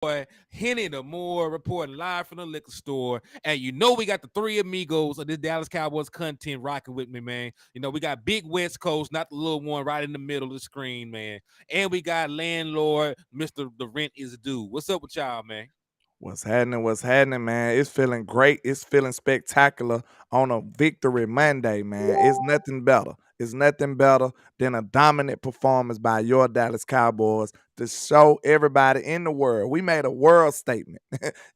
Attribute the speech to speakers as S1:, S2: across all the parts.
S1: boy Hennythemoor reporting live from the liquor store. And you know we got the three amigos of this Dallas Cowboys content rocking with me, man. You know, we got Big West Coast, not the little one right in the middle of the screen, man. And we got landlord, Mr. The Rent Is Due. What's up with y'all, man?
S2: What's happening? What's happening, man? It's feeling great. It's feeling spectacular on a victory Monday, man. It's nothing better. It's nothing better than a dominant performance by your Dallas Cowboys to show everybody in the world. We made a world statement.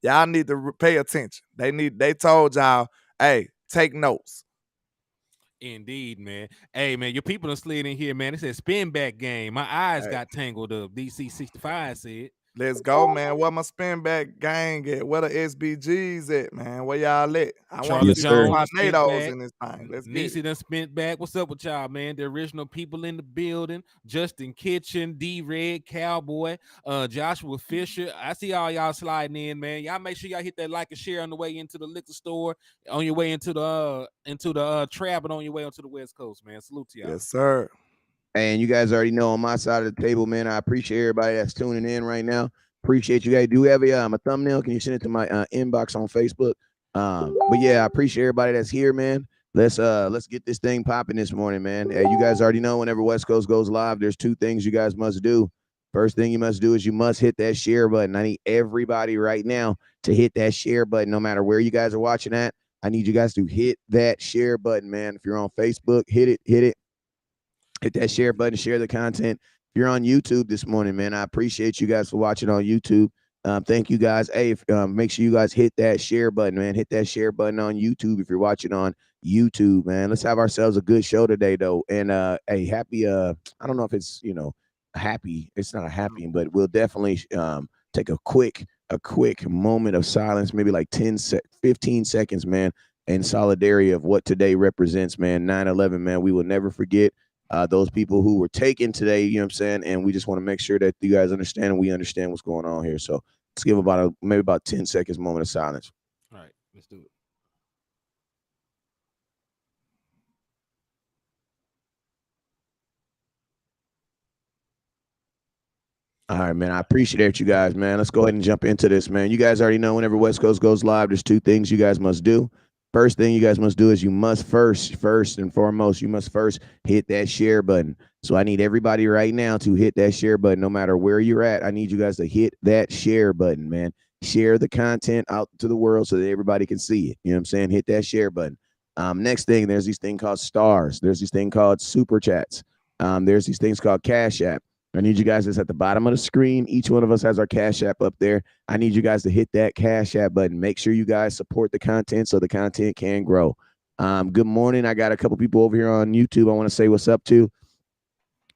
S2: Y'all need to pay attention. They told y'all, hey, take notes.
S1: Indeed, man. Hey, man, your people are slid in here, man. It said spin back game. My eyes
S2: Hey,
S1: got tangled up. DC65 said.
S2: let's go, man. Where my spin back gang at? Where the SBGs at, man? Where y'all at? I want to
S1: Charlie
S3: Yes,
S2: see some
S3: sir.
S1: Jones is spent
S2: tornadoes
S1: back.
S2: in this thing. Let's get it.
S1: Niecy done spent back. What's up with y'all, man? The original people in the building. Justin Kitchen, D Red, Cowboy, Joshua Fisher. I see all y'all sliding in, man. Y'all make sure y'all hit that like and share on the way into the liquor store, on your way into the trap, and on your way onto the West Coast, man. Salute to y'all.
S2: Yes, sir.
S3: And you guys already know on my side of the table, man, I appreciate everybody that's tuning in right now. Appreciate you guys. Do you have a thumbnail? Can you send it to my inbox on Facebook? But yeah, I appreciate everybody that's here, man. Let's get this thing popping this morning, man. You guys already know whenever West Coast goes live, there's two things you guys must do. First thing you must do is you must hit that share button. I need everybody right now to hit that share button, no matter where you guys are watching at. I need you guys to hit that share button, man. If you're on Facebook, hit it. Hit that share button, share the content. If you're on YouTube this morning, man, I appreciate you guys for watching on YouTube. Thank you guys. Hey, make sure you guys hit that share button, man. Hit that share button on YouTube if you're watching on YouTube, man. Let's have ourselves a good show today, though. And hey, happy. I don't know if it's happy. It's not a happy, but we'll definitely take a quick moment of silence, maybe like 15 seconds, man, in solidarity of what today represents, man. 9/11, man. We will never forget those people who were taken today, you know what I'm saying? And we just want to make sure that you guys understand and we understand what's going on here. So let's give maybe about 10 seconds moment of silence.
S1: All right, let's do it.
S3: All right, man. I appreciate you guys, man. Let's go ahead and jump into this, man. You guys already know whenever West Coast goes live, there's two things you guys must do. First thing you guys must do is you must first and foremost, you must first hit that share button. So I need everybody right now to hit that share button, no matter where you're at. I need you guys to hit that share button, man. Share the content out to the world so that everybody can see it. You know what I'm saying? Hit that share button. Next thing, there's these things called stars. There's these things called super chats. There's these things called Cash App. I need you guys that's at the bottom of the screen. Each one of us has our Cash App up there. I need you guys to hit that Cash App button. Make sure you guys support the content so the content can grow. Good morning. I got a couple people over here on YouTube I want to say what's up to.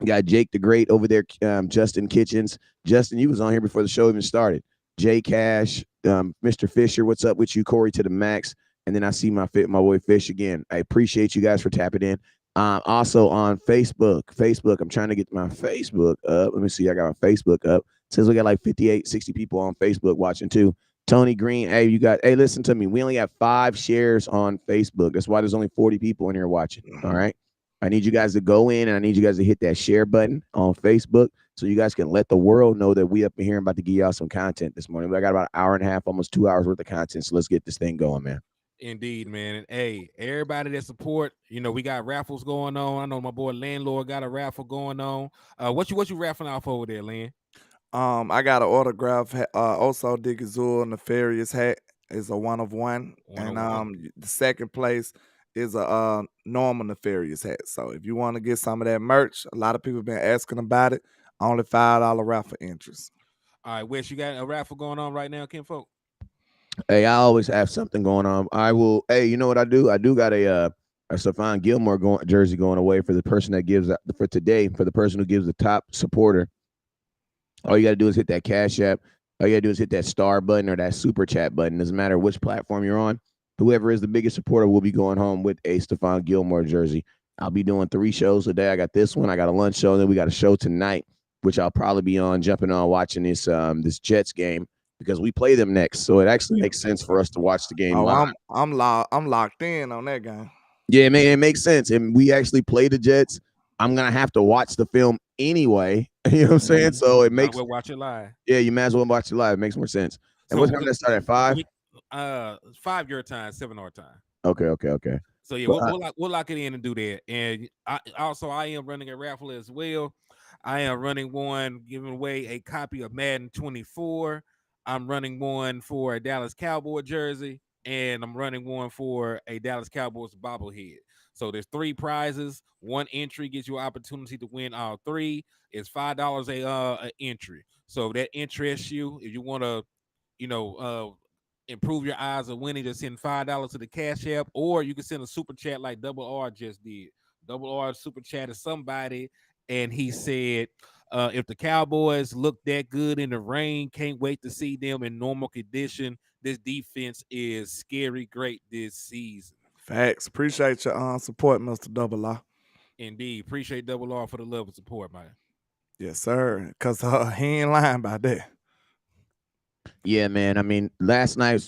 S3: Got Jake the Great over there, Justin Kitchens. Justin, you was on here before the show even started. Jay Cash, Mr. Fisher, what's up with you? Corey to the max. And then I see my boy Fish again. I appreciate you guys for tapping in. Also on Facebook, I'm trying to get my Facebook up. Let me see. I got my Facebook up. It says we got like 58, 60 people on Facebook watching too. Tony Green, hey, listen to me. We only have 5 shares on Facebook. That's why there's only 40 people in here watching. All right. I need you guys to go in and I need you guys to hit that share button on Facebook so you guys can let the world know that we up in here about to give y'all some content this morning. I got about an hour and a half, almost 2 hours worth of content. So let's get this thing going, man.
S1: Indeed, man. And hey, everybody that support, we got raffles going on. I know my boy landlord got a raffle going on. What you raffling off over there, Lynn?
S2: I got an autograph. Also, Digazul Nefarious hat is a 1 of 1, and the second place is a normal Nefarious hat. So if you want to get some of that merch, a lot of people have been asking about it. Only $5 raffle interest.
S1: All right, Wes, you got a raffle going on right now, kinfolk?
S3: Hey, I always have something going on. I will. Hey, you know what I do? I do got a Stephon Gilmore jersey going away for the person that gives for today. For the person who gives the top supporter, all you got to do is hit that Cash App. All you got to do is hit that star button or that super chat button. Doesn't matter which platform you're on. Whoever is the biggest supporter will be going home with a Stephon Gilmore jersey. I'll be doing 3 shows a day. I got this one. I got a lunch show. And then we got a show tonight, which I'll probably be jumping on watching this Jets game, because we play them next. So it actually makes sense for us to watch the game live.
S2: I'm locked in on that game.
S3: Yeah, it makes sense. And we actually play the Jets. I'm going to have to watch the film anyway. You know what I'm saying? So it
S1: Might as
S3: makes
S1: well watch it live.
S3: yeah, you might as well watch it live. It makes more sense. And what
S1: So
S3: time did that start at 5?
S1: 5 your time, 7 our time.
S3: Okay.
S1: So yeah,
S3: Well,
S1: we'll lock it in and do that. And I am running a raffle as well. I am running one giving away a copy of Madden 24. I'm running one for a Dallas Cowboy jersey, and I'm running one for a Dallas Cowboys bobblehead. So there's three prizes. One entry gives you an opportunity to win all three. It's $5 a entry. So if that interests you, if you want to, you know, improve your odds of winning, just send $5 to the Cash App, or you can send a super chat like Double R just did. Double R super chat is somebody, and he said, if the Cowboys look that good in the rain, can't wait to see them in normal condition. This defense is scary great this season.
S2: Facts. Appreciate your support, Mr. Double R.
S1: Indeed. Appreciate Double R for the love and support, man.
S2: Yes, sir. Cause he ain't lying about that.
S3: yeah, man. I mean, last night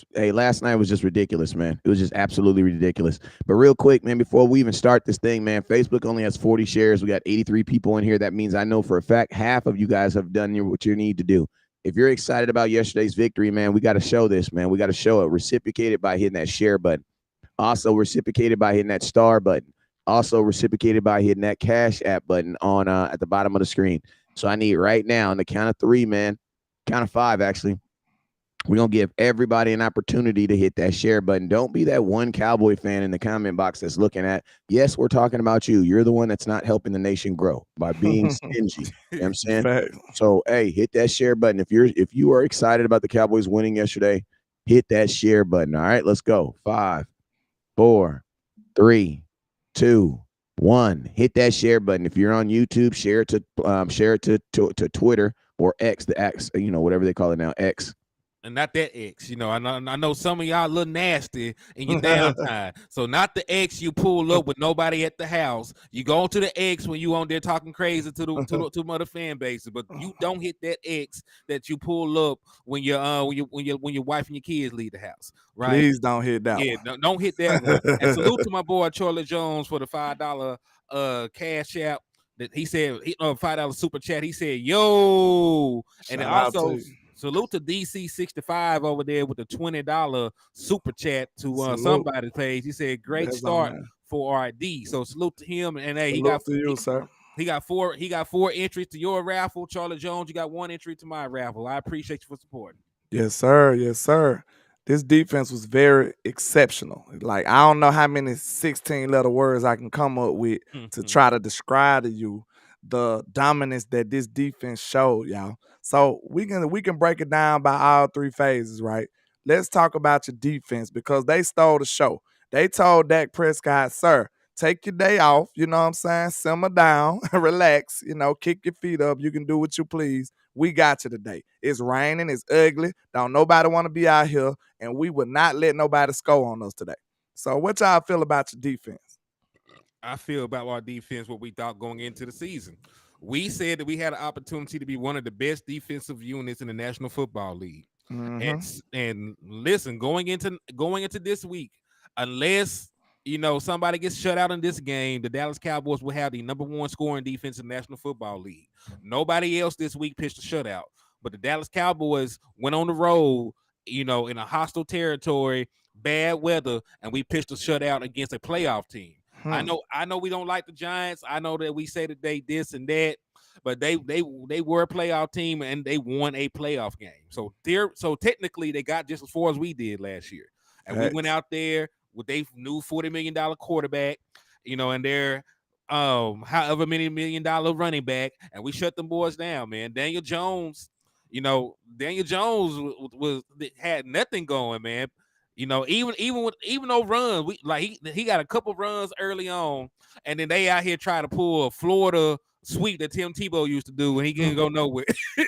S3: was just ridiculous, man. It was just absolutely ridiculous. But real quick, man, before we even start this thing, man, Facebook only has 40 shares. We got 83 people in here. That means I know for a fact half of you guys have done what you need to do. If you're excited about yesterday's victory, man, we got to show this, man. We got to show it. Reciprocated by hitting that share button. Also reciprocated by hitting that star button. Also reciprocated by hitting that Cash App button on at the bottom of the screen. So I need right now, on the count of 3, man, count of 5, actually. We're going to give everybody an opportunity to hit that share button. Don't be that one Cowboy fan in the comment box that's looking at, yes, we're talking about you. You're the one that's not helping the nation grow by being stingy. You know what I'm saying?
S2: Facts.
S3: So, hey, hit that share button. If you are excited about the Cowboys winning yesterday, hit that share button. All right, let's go. 5, 4, 3, 2, 1. Hit that share button. If you're on YouTube, share it to Twitter or X, the X, whatever they call it now, X.
S1: And not that X, I know some of y'all a little nasty in your downtime. So not the X you pull up with nobody at the house. You go to the X when you on there talking crazy to other fan bases, but you don't hit that X that you pull up when your wife and your kids leave the house, right?
S2: Please don't hit that
S1: Yeah,
S2: one.
S1: don't hit that one. And salute to my boy Charlie Jones for the $5 Cash App. That he said $5 super chat. He said, yo, and then
S2: Shout out to
S1: also
S2: you.
S1: salute to DC65 over there with the $20 super chat to
S2: Salute.
S1: somebody's page. He said, great
S2: That's on
S1: start
S2: there.
S1: for RD. So salute to him. And hey,
S2: Salute to you, sir.
S1: he got four entries to your raffle. Charlie Jones, you got 1 entry to my raffle. I appreciate you for supporting.
S2: Yes, sir. Yes, sir. This defense was very exceptional. Like, I don't know how many 16-letter words I can come up with to try to describe to you the dominance that this defense showed, y'all. So we can break it down by all 3 phases, right? Let's talk about your defense because they stole the show. They told Dak Prescott, sir, take your day off, you know what I'm saying? Simmer down, relax, kick your feet up. You can do what you please. We got you today. It's raining, it's ugly. Don't nobody want to be out here, and we would not let nobody score on us today. So what y'all feel about your defense?
S1: I feel about our defense what we thought going into the season. We said that we had an opportunity to be one of the best defensive units in the National Football League. And listen, going into this week, unless somebody gets shut out in this game, the Dallas Cowboys will have the #1 scoring defense in the National Football League. Nobody else this week pitched a shutout, but the Dallas Cowboys went on the road, in a hostile territory, bad weather, and we pitched a shutout against a playoff team. I know we don't like the Giants. I know that we say that they this and that, but they were a playoff team and they won a playoff game. So technically they got just as far as we did last year. And we went out there with their new $40 million quarterback, and their however many $1 million running back, and we shut them boys down, man. Daniel Jones had nothing going, man. Even though runs, he got a couple runs early on, and then they out here trying to pull a Florida sweep that Tim Tebow used to do, and he can't go nowhere.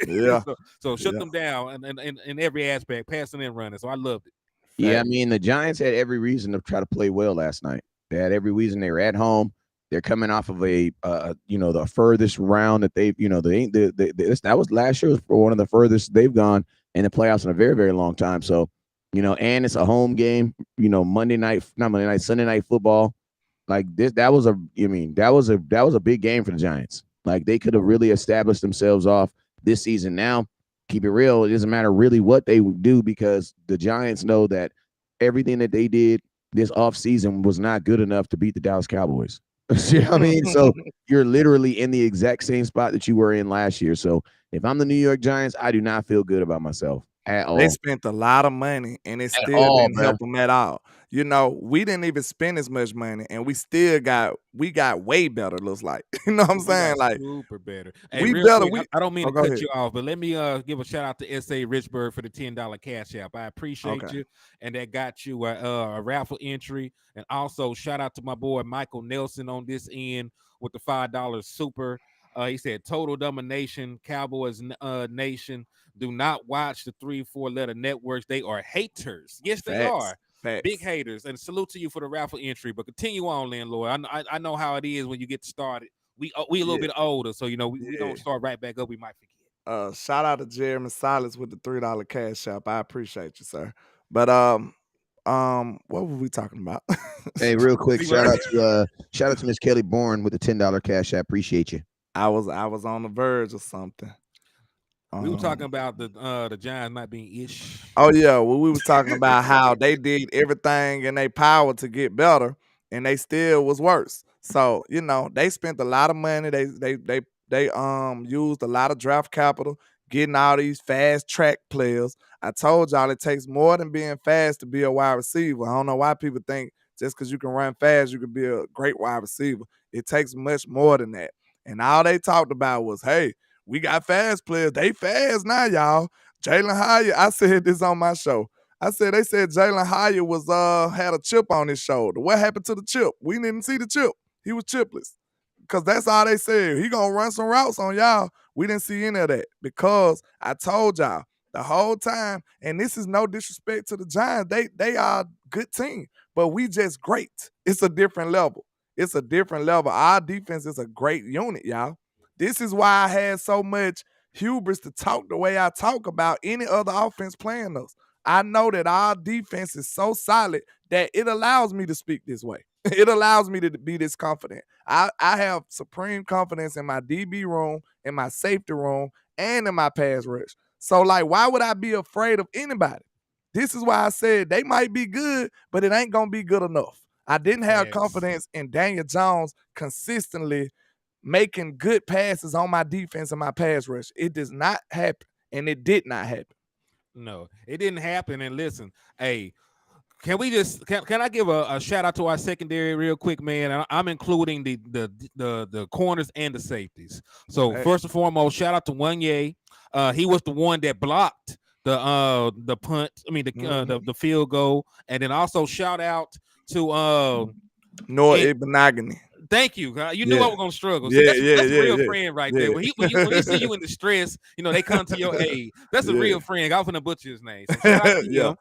S2: Yeah.
S1: so shut them down in every aspect, passing and running. So I loved it.
S3: Yeah, I mean, the Giants had every reason to try to play well last night. They had every reason. They were at home. They're coming off of the furthest round that they've, that was last year for one of the furthest they've gone in the playoffs in a very, very long time. So, and it's a home game, Sunday night football. Like this, that was a big game for the Giants. Like they could have really established themselves off this season. Now, keep it real, it doesn't matter really what they do because the Giants know that everything that they did this offseason was not good enough to beat the Dallas Cowboys. You know what I mean? So you're literally in the exact same spot that you were in last year. So if I'm the New York Giants, I do not feel good about myself at
S2: They
S3: all.
S2: spent a lot of money and it
S3: At
S2: still
S3: all,
S2: didn't
S3: bro.
S2: help them at all. You know, we didn't even spend as much money and we got way better, looks like. You know what I'm
S1: We got
S2: saying? Like
S1: super better. Hey,
S2: we
S1: real
S2: better.
S1: quick,
S2: We
S1: I don't mean
S2: oh
S1: to
S2: go
S1: cut
S2: ahead.
S1: you off, but let me give a shout out to SA Richburg for the $10 cash app. I appreciate
S2: Okay.
S1: you, and that got you a raffle entry. And also shout out to my boy Michael Nelson on this end with the $5 super. He said total domination, Cowboys nation. Do not watch the 3-4 letter networks. They are haters. Yes, they
S2: Facts.
S1: are. Big
S2: Facts.
S1: haters. And salute to you for the raffle entry. But continue on, landlord. I know how it is when you get started. We a little
S2: Yeah.
S1: bit older, so we
S2: Yeah.
S1: don't start right back up. We might forget.
S2: Shout out to Jeremy Silas with the $3 cash app. I appreciate you, sir. But what were we talking about?
S3: Hey, real quick,
S1: We were
S3: shout out to Miss Kelly Bourne with the $10 cash. I appreciate you.
S2: I was on the verge of something.
S1: we were talking
S2: Um
S1: about the Giants not being ish.
S2: Oh yeah, well, we was talking about how they did everything in their power to get better, and they still was worse. So you know they spent a lot of money. They used a lot of draft capital getting all these fast track players. I told y'all it takes more than being fast to be a wide receiver. I don't know why people think just because you can run fast you can be a great wide receiver. It takes much more than that. And all they talked about was, hey, we got fast players. They fast now, y'all. Jalen Hyatt, I said this on my show. I said they said Jalen Hyatt was had a chip on his shoulder. What happened to the chip? We didn't see the chip. He was chipless. Because that's all they said. He gonna run some routes on y'all. We didn't see any of that. Because I told y'all the whole time, and this is no disrespect to the Giants. They are a good team, but we just great. It's a different level. It's a different level. Our defense is a great unit, y'all. This is why I had so much hubris to talk the way I talk about any other offense playing us. I know that our defense is so solid that it allows me to speak this way. It allows me to be this confident. I have supreme confidence in my DB room, in my safety room, and in my pass rush. So, like, why would I be afraid of anybody? This is why I said they might be good, but it ain't gonna be good enough. I didn't have
S1: Facts.
S2: confidence in Daniel Jones consistently making good passes on my defense and my pass rush. It does not happen, and it did not happen.
S1: No, it didn't happen. And listen, hey, can I give a shout out to our secondary real quick, man? I'm including the corners and the safeties. So
S2: Hey,
S1: first and foremost, shout out to Wanye. He was the one that blocked the punt. I mean the field goal, and then also shout out to
S2: Noah
S1: and
S2: Ibnagany.
S1: thank you. You knew I
S2: Yeah.
S1: was gonna struggle. See,
S2: Yeah,
S1: that's a real
S2: yeah.
S1: friend right there.
S2: Yeah.
S1: When he see you in distress, they come to your aid. That's a
S2: Yeah.
S1: real friend. I'm finna butcher his name. So shout out to
S2: Yeah.
S1: him.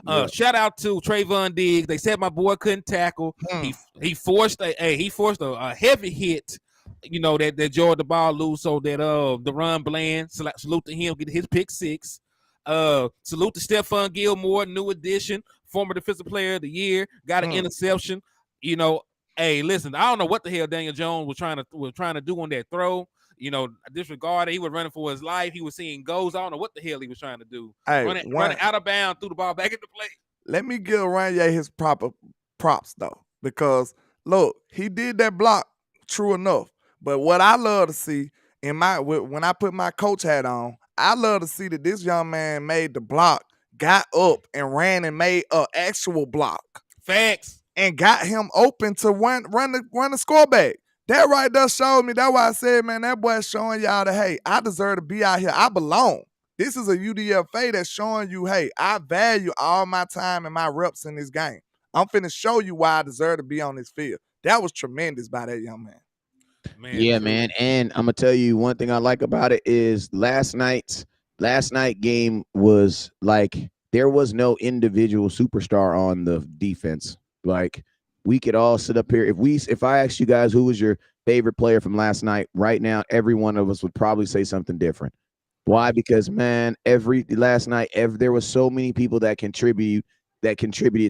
S2: Yeah.
S1: Shout out to Trayvon Diggs. They said my boy couldn't tackle.
S2: Hmm.
S1: He forced a heavy hit. That jarred the ball loose, so that the run bland. Salute to him, get his pick six. Salute to Stephon Gilmore, new addition, former defensive player of the year, got an interception. Hey, listen, I don't know what the hell Daniel Jones was trying to do on that throw. Disregarded. He was running for his life. He was seeing goals. I don't know what the hell he was trying to do.
S2: Hey,
S1: Running out of bounds, threw the ball back into play.
S2: let me give Ranye his proper props though, because look, he did that block, true enough. But what I love to see when I put my coach hat on, I love to see that this young man made the block, got up and ran and made an actual block,
S1: Facts.
S2: and got him open to run the score back. That right there showed me. That's why I said, man, that boy's showing y'all that, hey, I deserve to be out here. I belong. This is a UDFA that's showing you, hey, I value all my time and my reps in this game. I'm finna show you why I deserve to be on this field. That was tremendous by that young man.
S1: Man,
S3: Yeah,
S1: true.
S3: man. And I'm gonna tell you one thing I like about it is last night game was like there was no individual superstar on the defense. Like we could all sit up here. If I asked you guys who was your favorite player from last night, right now, every one of us would probably say something different. Why? Because man, last night, there was so many people that contributed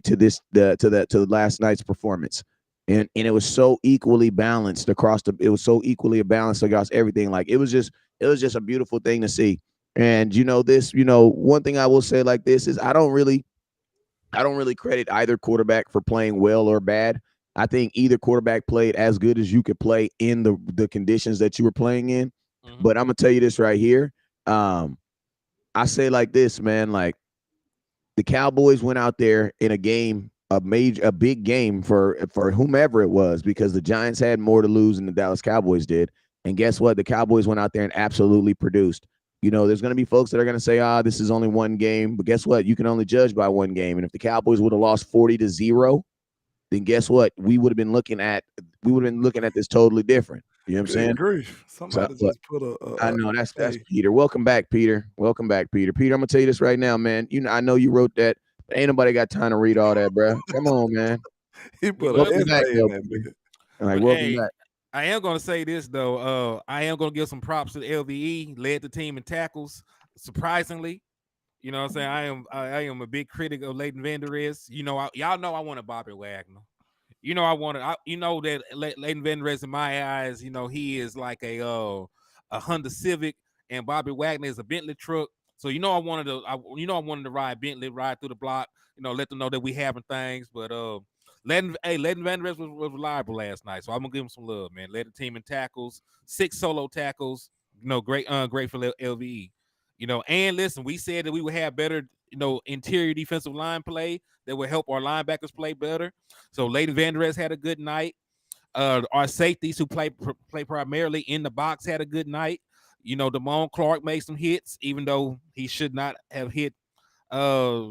S3: to this to the last night's performance. and it was so equally balanced across the. It was so equally balanced across everything. Like it was just a beautiful thing to see. And one thing I will say like this is I don't really credit either quarterback for playing well or bad. I think either quarterback played as good as you could play in the conditions that you were playing in.
S1: Mhm.
S3: But I'm gonna tell you this right here. I say like this, man. Like the Cowboys went out there in a game, a big game for whomever it was, because the Giants had more to lose than the Dallas Cowboys did. And guess what? The Cowboys went out there and absolutely produced. There's going to be folks that are going to say, this is only one game. But guess what? You can only judge by one game. And if the Cowboys would have lost 40-0, then guess what? We would have been looking at this totally different. You know what I'm
S2: Good
S3: saying?
S2: grief.
S3: So,
S2: Somebody just put a
S3: I know that's
S2: hey,
S3: Peter. Welcome back, Peter. Welcome back, Peter. Peter, I'm gonna tell you this right now, man. I know you wrote that, but ain't nobody got time to read all that, bro. Come on, man.
S2: he
S1: We
S2: put an
S1: love
S3: Welcome
S1: you,
S3: back,
S2: essay in
S3: though,
S2: that
S3: Peter.
S2: bit.
S3: All right,
S1: but
S3: welcome
S1: hey,
S3: back.
S1: I am gonna say this though. I am gonna give some props to the LVE. Led the team in tackles. Surprisingly, you know what I'm saying. I am a big critic of Leighton Vander Esch. Y'all know I wanted Bobby Wagner. That Leighton Vander Esch in my eyes. He is like a Honda Civic, and Bobby Wagner is a Bentley truck. So I wanted to ride Bentley, ride through the block. Let them know that we having things. But Leighton Vander Esch was reliable last night, so I'm gonna give him some love, man. Led the team in tackles, 6 solo tackles. Great for LVE. And listen, we said that we would have better, interior defensive line play that would help our linebackers play better. So Leighton Vander Esch had a good night. Our safeties who play primarily in the box had a good night. Damone Clark made some hits, even though he should not have hit uh,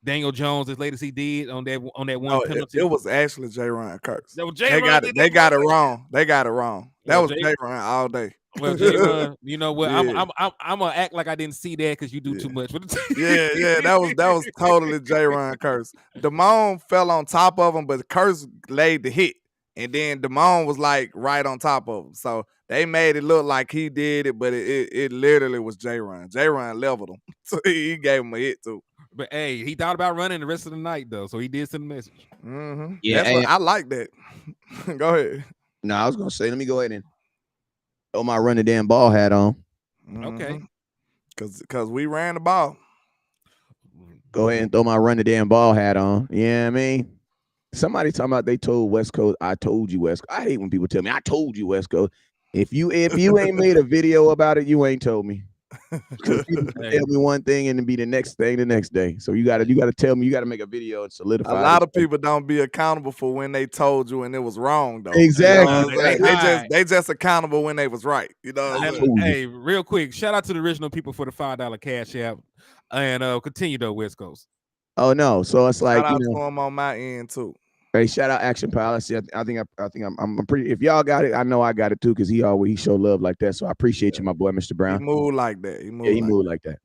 S1: Daniel Jones as late as he did on that one
S2: No, it
S1: penalty.
S2: was actually J. Ryan Kurtz.
S1: That was J.
S2: They
S1: Ron
S2: got it.
S1: did
S2: They
S1: that
S2: got it
S1: play.
S2: wrong. They got it wrong. That
S1: Well,
S2: was
S1: J.
S2: J. Ryan all day.
S1: Well, J. Ron, you know what? I'm
S2: Yeah,
S1: I'm I'm I'm gonna act like I didn't see that because you do
S2: yeah.
S1: too much for the team.
S2: Yeah. That was totally J. Ryan Kurtz. Damone fell on top of him, but Kurtz laid the hit. And then Damone was like right on top of him. So they made it look like he did it, but it literally was J. Ryan. J. Ryan leveled him. So he gave him a hit too.
S1: But hey, he thought about running the rest of the night though, so he did send a message.
S3: Yeah,
S2: That's what I like that. Go ahead.
S3: no, I was gonna say, let me go ahead and throw my run the damn ball hat on.
S1: Okay.
S2: Cause we ran the ball.
S3: Go ahead and throw my run the damn ball hat on. Yeah, I mean, somebody talking about they told West Coast. I told you West Coast. I hate when people tell me I told you West Coast. If you ain't made a video about it, you ain't told me. Because people can
S1: Hey,
S3: tell me one thing and then be the next thing the next day. So you gotta tell me. You gotta make a video and solidify.
S2: A lot of people don't be accountable for when they told you and it was wrong though.
S3: Exactly.
S2: You know what I'm saying?
S1: they hide.
S2: They just accountable when they was right. You know what I'm saying?
S3: told you.
S1: Hey, real quick, shout out to the original people for the $5 cash app, and continue though, West Coast.
S3: Oh no. So it's
S2: Shout
S3: like,
S2: out to them on my end too.
S3: hey, shout out Action Policy. I think I'm pretty. If y'all got it, I know I got it too, because he show love like that. So I appreciate you, my boy, Mr.
S2: He
S3: Brown.
S2: moved like that.
S3: Yeah, he moved like that.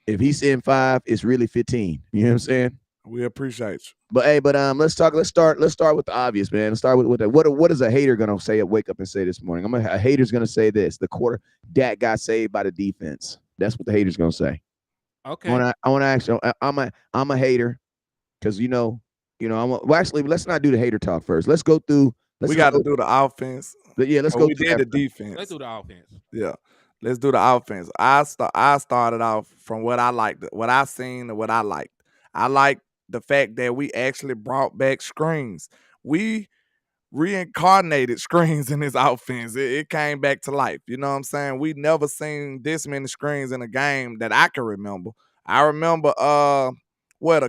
S3: If he's in 5, it's really 15. You know what I'm saying?
S2: We appreciate you.
S3: But hey, let's start with the obvious, man. Let's start with what is a hater gonna say wake up and say this morning? A hater's gonna say this: the quarter Dak got saved by the defense. That's what the hater's gonna say.
S1: Okay.
S3: I wanna ask you, I'm a hater, because actually, let's not do the hater talk first. Let's go through.
S2: We got to do the offense.
S3: Yeah, let's
S2: Oh,
S3: go.
S2: we did the defense.
S1: Let's do the offense.
S2: Yeah. Let's do the offense. I started off from what I liked, what I seen, and what I liked. I liked the fact that we actually brought back screens. We reincarnated screens in this offense. It came back to life. You know what I'm saying? We never seen this many screens in a game that I can remember. I remember a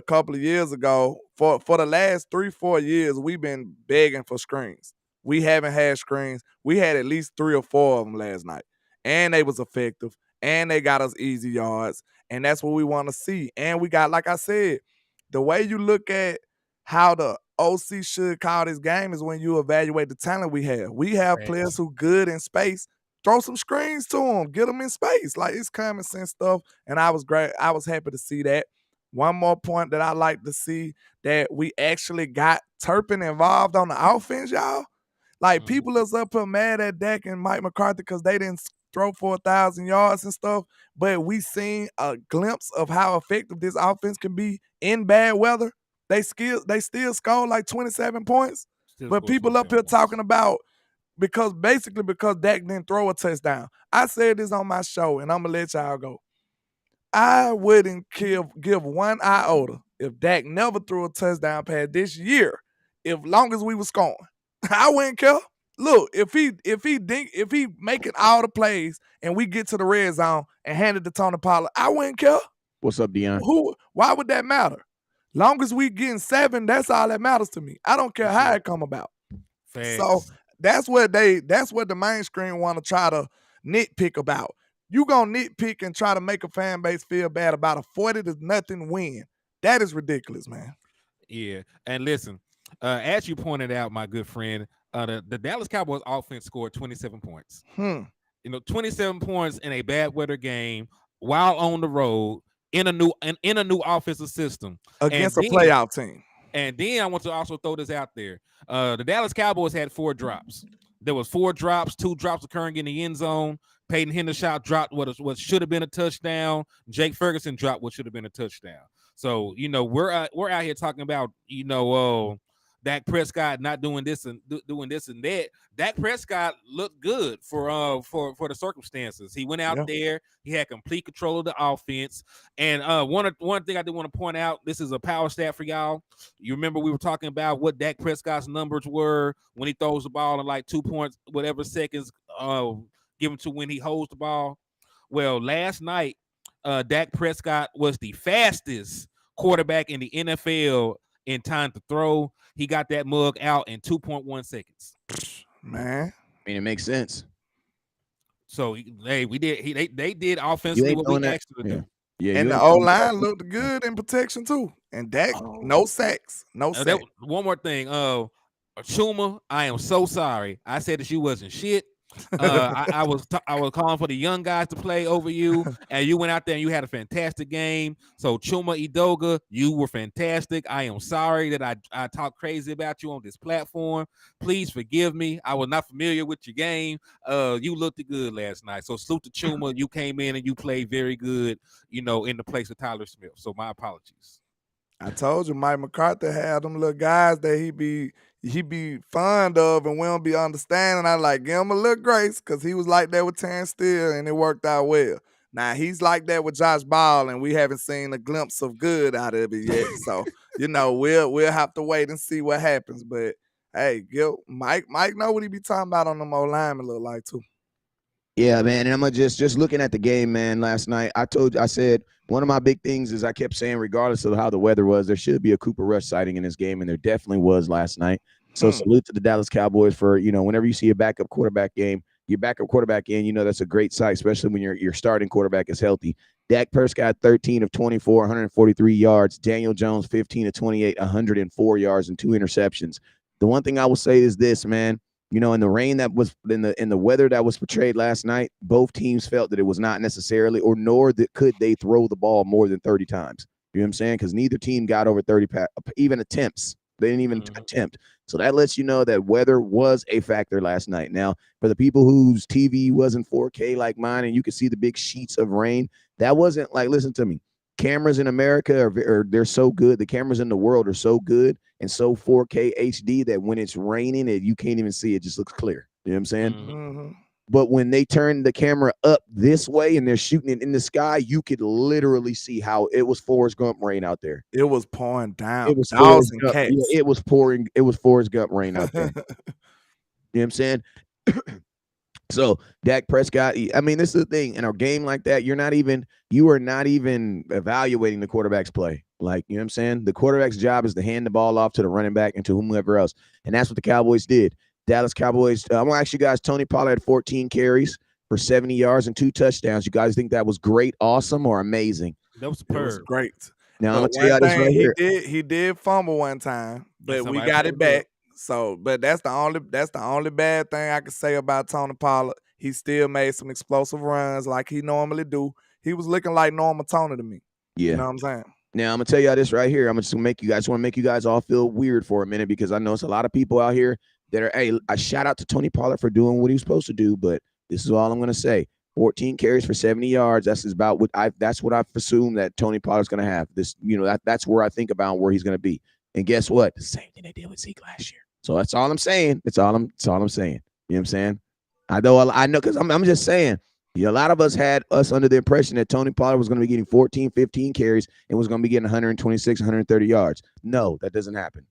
S2: couple of years ago, for the last 3-4 years, we've been begging for screens. We haven't had screens. We had at least 3 or 4 of them last night. And they was effective. And they got us easy yards. And that's what we want to see. And we got, like I said, the way you look at how the OC should call this game is when you evaluate the talent we have. We have players who good in space. Throw some screens to them. Get them in space. Like, it's common sense stuff. And I was great. I was happy to see that. One more point that I like to see, that we actually got Turpin involved on the offense, y'all. Like, people is up here mad at Dak and Mike McCarthy because they didn't throw for 1,000 yards and stuff. But we seen a glimpse of how effective this offense can be in bad weather. They still scored like 27 points.
S1: Still
S2: But
S1: scored
S2: people up
S1: 27
S2: here
S1: points.
S2: talking about because Dak didn't throw a touchdown. I said this on my show, and I'm gonna let y'all go. I wouldn't give one iota if Dak never threw a touchdown pass this year, if long as we was scoring. I wouldn't care. Look, if he making all the plays and we get to the red zone and hand it to Tony Pollard, I wouldn't care.
S3: What's up, Dion?
S2: Why would that matter? Long as we getting 7, that's all that matters to me. I don't care how it come about. So
S1: Facts.
S2: that's what the mainstream want to try to nitpick about. You gonna nitpick and try to make a fan base feel bad about a 40-0 win. That is ridiculous, man.
S1: Yeah. And listen, as you pointed out, my good friend, the Dallas Cowboys offense scored 27 points. 27 points in a bad weather game while on the road in a new offensive system
S2: Against a playoff team.
S1: And then I want to also throw this out there. The Dallas Cowboys had 4 drops. There was 4 drops, 2 drops occurring in the end zone. Peyton Hendershot dropped what should have been a touchdown. Jake Ferguson dropped what should have been a touchdown. So, we're out here talking about, Dak Prescott not doing this and doing this and that. Dak Prescott looked good for the circumstances. He went out there. He had complete control of the offense. And one thing I did want to point out, this is a power stat for y'all. You remember we were talking about what Dak Prescott's numbers were when he throws the ball in like 2 points, whatever seconds given to when he holds the ball. Well, last night, Dak Prescott was the fastest quarterback in the NFL in time to throw. He got that mug out in 2.1 seconds.
S2: Man,
S3: I mean, it makes sense.
S1: So they did offensively what we asked them to do.
S3: Yeah,
S2: and the O-line looked good in protection too. And Dak, no sacks. No sacks.
S1: One more thing. Chuma, I am so sorry. I said that you wasn't shit. I was calling for the young guys to play over you, and you went out there and you had a fantastic game. So Chuma Edoga, you were fantastic. I am sorry that I talked crazy about you on this platform. Please forgive me. I was not familiar with your game. You looked good last night. So salute to Chuma. You came in and you played very good, in the place of Tyler Smith. So my apologies.
S2: I told you Mike McCarthy had them little guys that he be fond of and we don't be understanding. I like give him a little grace because he was like that with Terrence Steele and it worked out well. Now he's like that with Josh Ball and we haven't seen a glimpse of good out of it yet. So we'll have to wait and see what happens. But hey, Mike know what he be talking about on them old linemen look like too.
S3: Yeah, man. And I'm gonna just looking at the game, man. Last night, I said one of my big things is I kept saying, regardless of how the weather was, there should be a Cooper Rush sighting in this game, and there definitely was last night. So salute to the Dallas Cowboys for whenever you see a backup quarterback game, your backup quarterback in, that's a great sight, especially when your starting quarterback is healthy. Dak Prescott 13 of 24, 143 yards. Daniel Jones 15 of 28, 104 yards and 2 interceptions. The one thing I will say is this, man. In the rain that was in the weather that was portrayed last night, both teams felt that it was not necessarily nor could they throw the ball more than 30 times. You know what I'm saying? Because neither team got over 30 even attempts. They didn't even attempt. So that lets you know that weather was a factor last night. Now, for the people whose TV wasn't 4K like mine and you could see the big sheets of rain, that wasn't like, listen to me. Cameras in America they're so good. The cameras in the world are so good and so 4K HD that when it's raining, you can't even see it. Just looks clear. You know what I'm saying?
S2: Mm-hmm.
S3: But when they turn the camera up this way and they're shooting it in the sky, you could literally see how it was Forrest Gump rain out there.
S2: It was pouring down.
S3: It was
S2: dogs and cats.
S3: Yeah, it was pouring. It was Forrest Gump rain out there. You know what I'm saying? So Dak Prescott, I mean, this is the thing. In a game like that, you are not even evaluating the quarterback's play. Like, you know what I'm saying? The quarterback's job is to hand the ball off to the running back and to whomever else. And that's what the Cowboys did. Dallas Cowboys, I'm going to ask you guys, Tony Pollard had 14 carries for 70 yards and 2 touchdowns. You guys think that was great, awesome, or amazing?
S1: That was superb.
S2: It was great.
S3: Now, I'm going to tell you this right here.
S2: He did fumble one time, but we got it back. So, but that's the only bad thing I can say about Tony Pollard. He still made some explosive runs like he normally do. He was looking like normal Tony to me. Yeah. You know what I'm saying?
S3: Now, I'm going to tell y'all this right here. I'm just going to want to make you guys all feel weird for a minute because I know it's a lot of people out here that are, hey, I shout out to Tony Pollard for doing what he was supposed to do, but this is all I'm going to say. 14 carries for 70 yards. That's about that's what I've assumed that Tony Pollard's going to have. This, that's where I think about where he's going to be. And guess what? The same thing they did with Zeke last year. So that's all I'm saying. That's all I'm saying. You know what I'm saying? I know because I'm just saying. A lot of us had us under the impression that Tony Pollard was going to be getting 14, 15 carries and was going to be getting 126, 130 yards. No, that doesn't happen.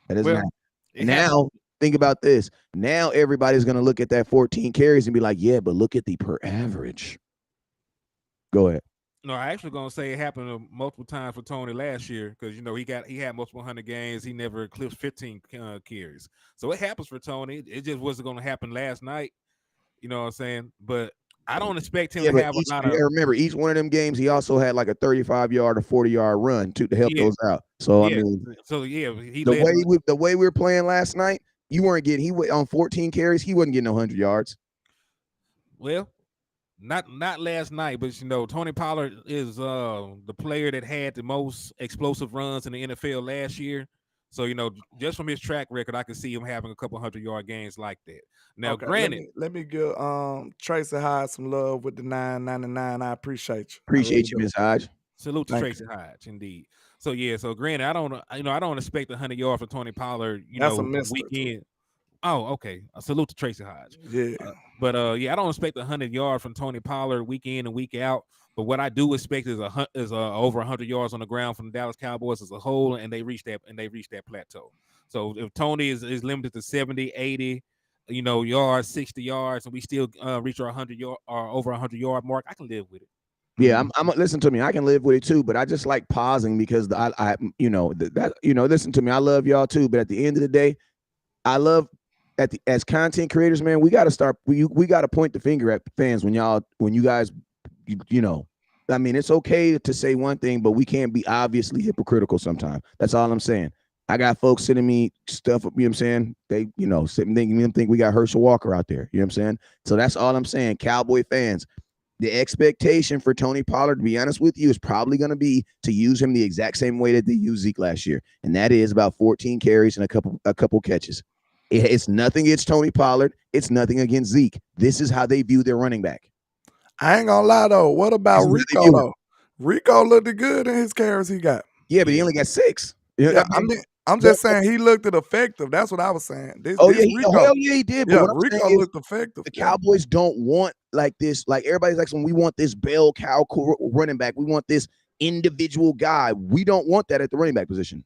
S3: That doesn't
S1: Well,
S3: happen.
S1: it happened.
S3: Now, think about this. Now everybody's going to look at that 14 carries and be like, yeah, but look at the per average. Go ahead.
S1: No, I actually gonna say it happened multiple times for Tony last year because he had multiple 100 games. He never eclipsed 15 carries, so it happens for Tony. It just wasn't gonna happen last night. You know what I'm saying? But I don't expect him
S3: Yeah,
S1: to
S3: but
S1: have a lot of
S3: remember, each one of them games, he also had like a 35-yard or 40-yard run to help
S1: yeah
S3: those out. So I
S1: yeah.
S3: mean,
S1: So yeah, he led.
S3: the way we were playing last night, you weren't getting on 14 carries, he wasn't getting 100 yards.
S1: Well, not last night, but Tony Pollard is the player that had the most explosive runs in the NFL last year. So just from his track record, I could see him having a couple 100-yard games like that. Now,
S2: Okay,
S1: granted,
S2: let me give Tracy Hyde some love with the 9.99. I appreciate you. I really
S3: Appreciate you,
S2: do.
S3: Ms. Hodge.
S1: salute to
S2: Thank
S1: Tracy Hodge, indeed. So yeah, so granted, I don't expect 100 yards from Tony Pollard,
S2: That's a mister too.
S1: weekend. Oh, okay. A salute to Tracy Hodge.
S2: Yeah.
S1: But yeah, I don't expect 100 yards from Tony Pollard week in and week out. But what I do expect is over 100 yards on the ground from the Dallas Cowboys as a whole, and they reach that plateau. So if Tony is limited to 70, 80, yards, 60 yards, and we still reach our 100 yard or over 100 yard mark, I can live with it.
S3: Yeah, I'm listen to me. I can live with it too, but I just like pausing because listen to me. I love y'all too, but at the end of the day, I love as content creators, man. We got to start. We got to point the finger at fans when you guys, I mean, it's okay to say one thing, but we can't be obviously hypocritical sometimes. That's all I'm saying. I got folks sending me stuff, you know what I'm saying? They, sitting think we got Herschel Walker out there, you know what I'm saying? So that's all I'm saying. Cowboy fans, the expectation for Tony Pollard, to be honest with you, is probably going to be to use him the exact same way that they used Zeke last year, and that is about 14 carries and a couple catches. It's nothing against Tony Pollard. It's nothing against Zeke. This is how they view their running back.
S2: I ain't gonna lie though. What about Rico though? Rico looked good in his carries he got.
S3: Yeah, but he only got 6.
S2: Yeah, I'm just saying he looked effective. That's what I was saying.
S3: Rico, hell yeah, he did. But
S2: yeah, Rico looked effective.
S3: The Cowboys don't want like this. Like everybody's like, we want this bell cow running back. We want this individual guy. We don't want that at the running back position.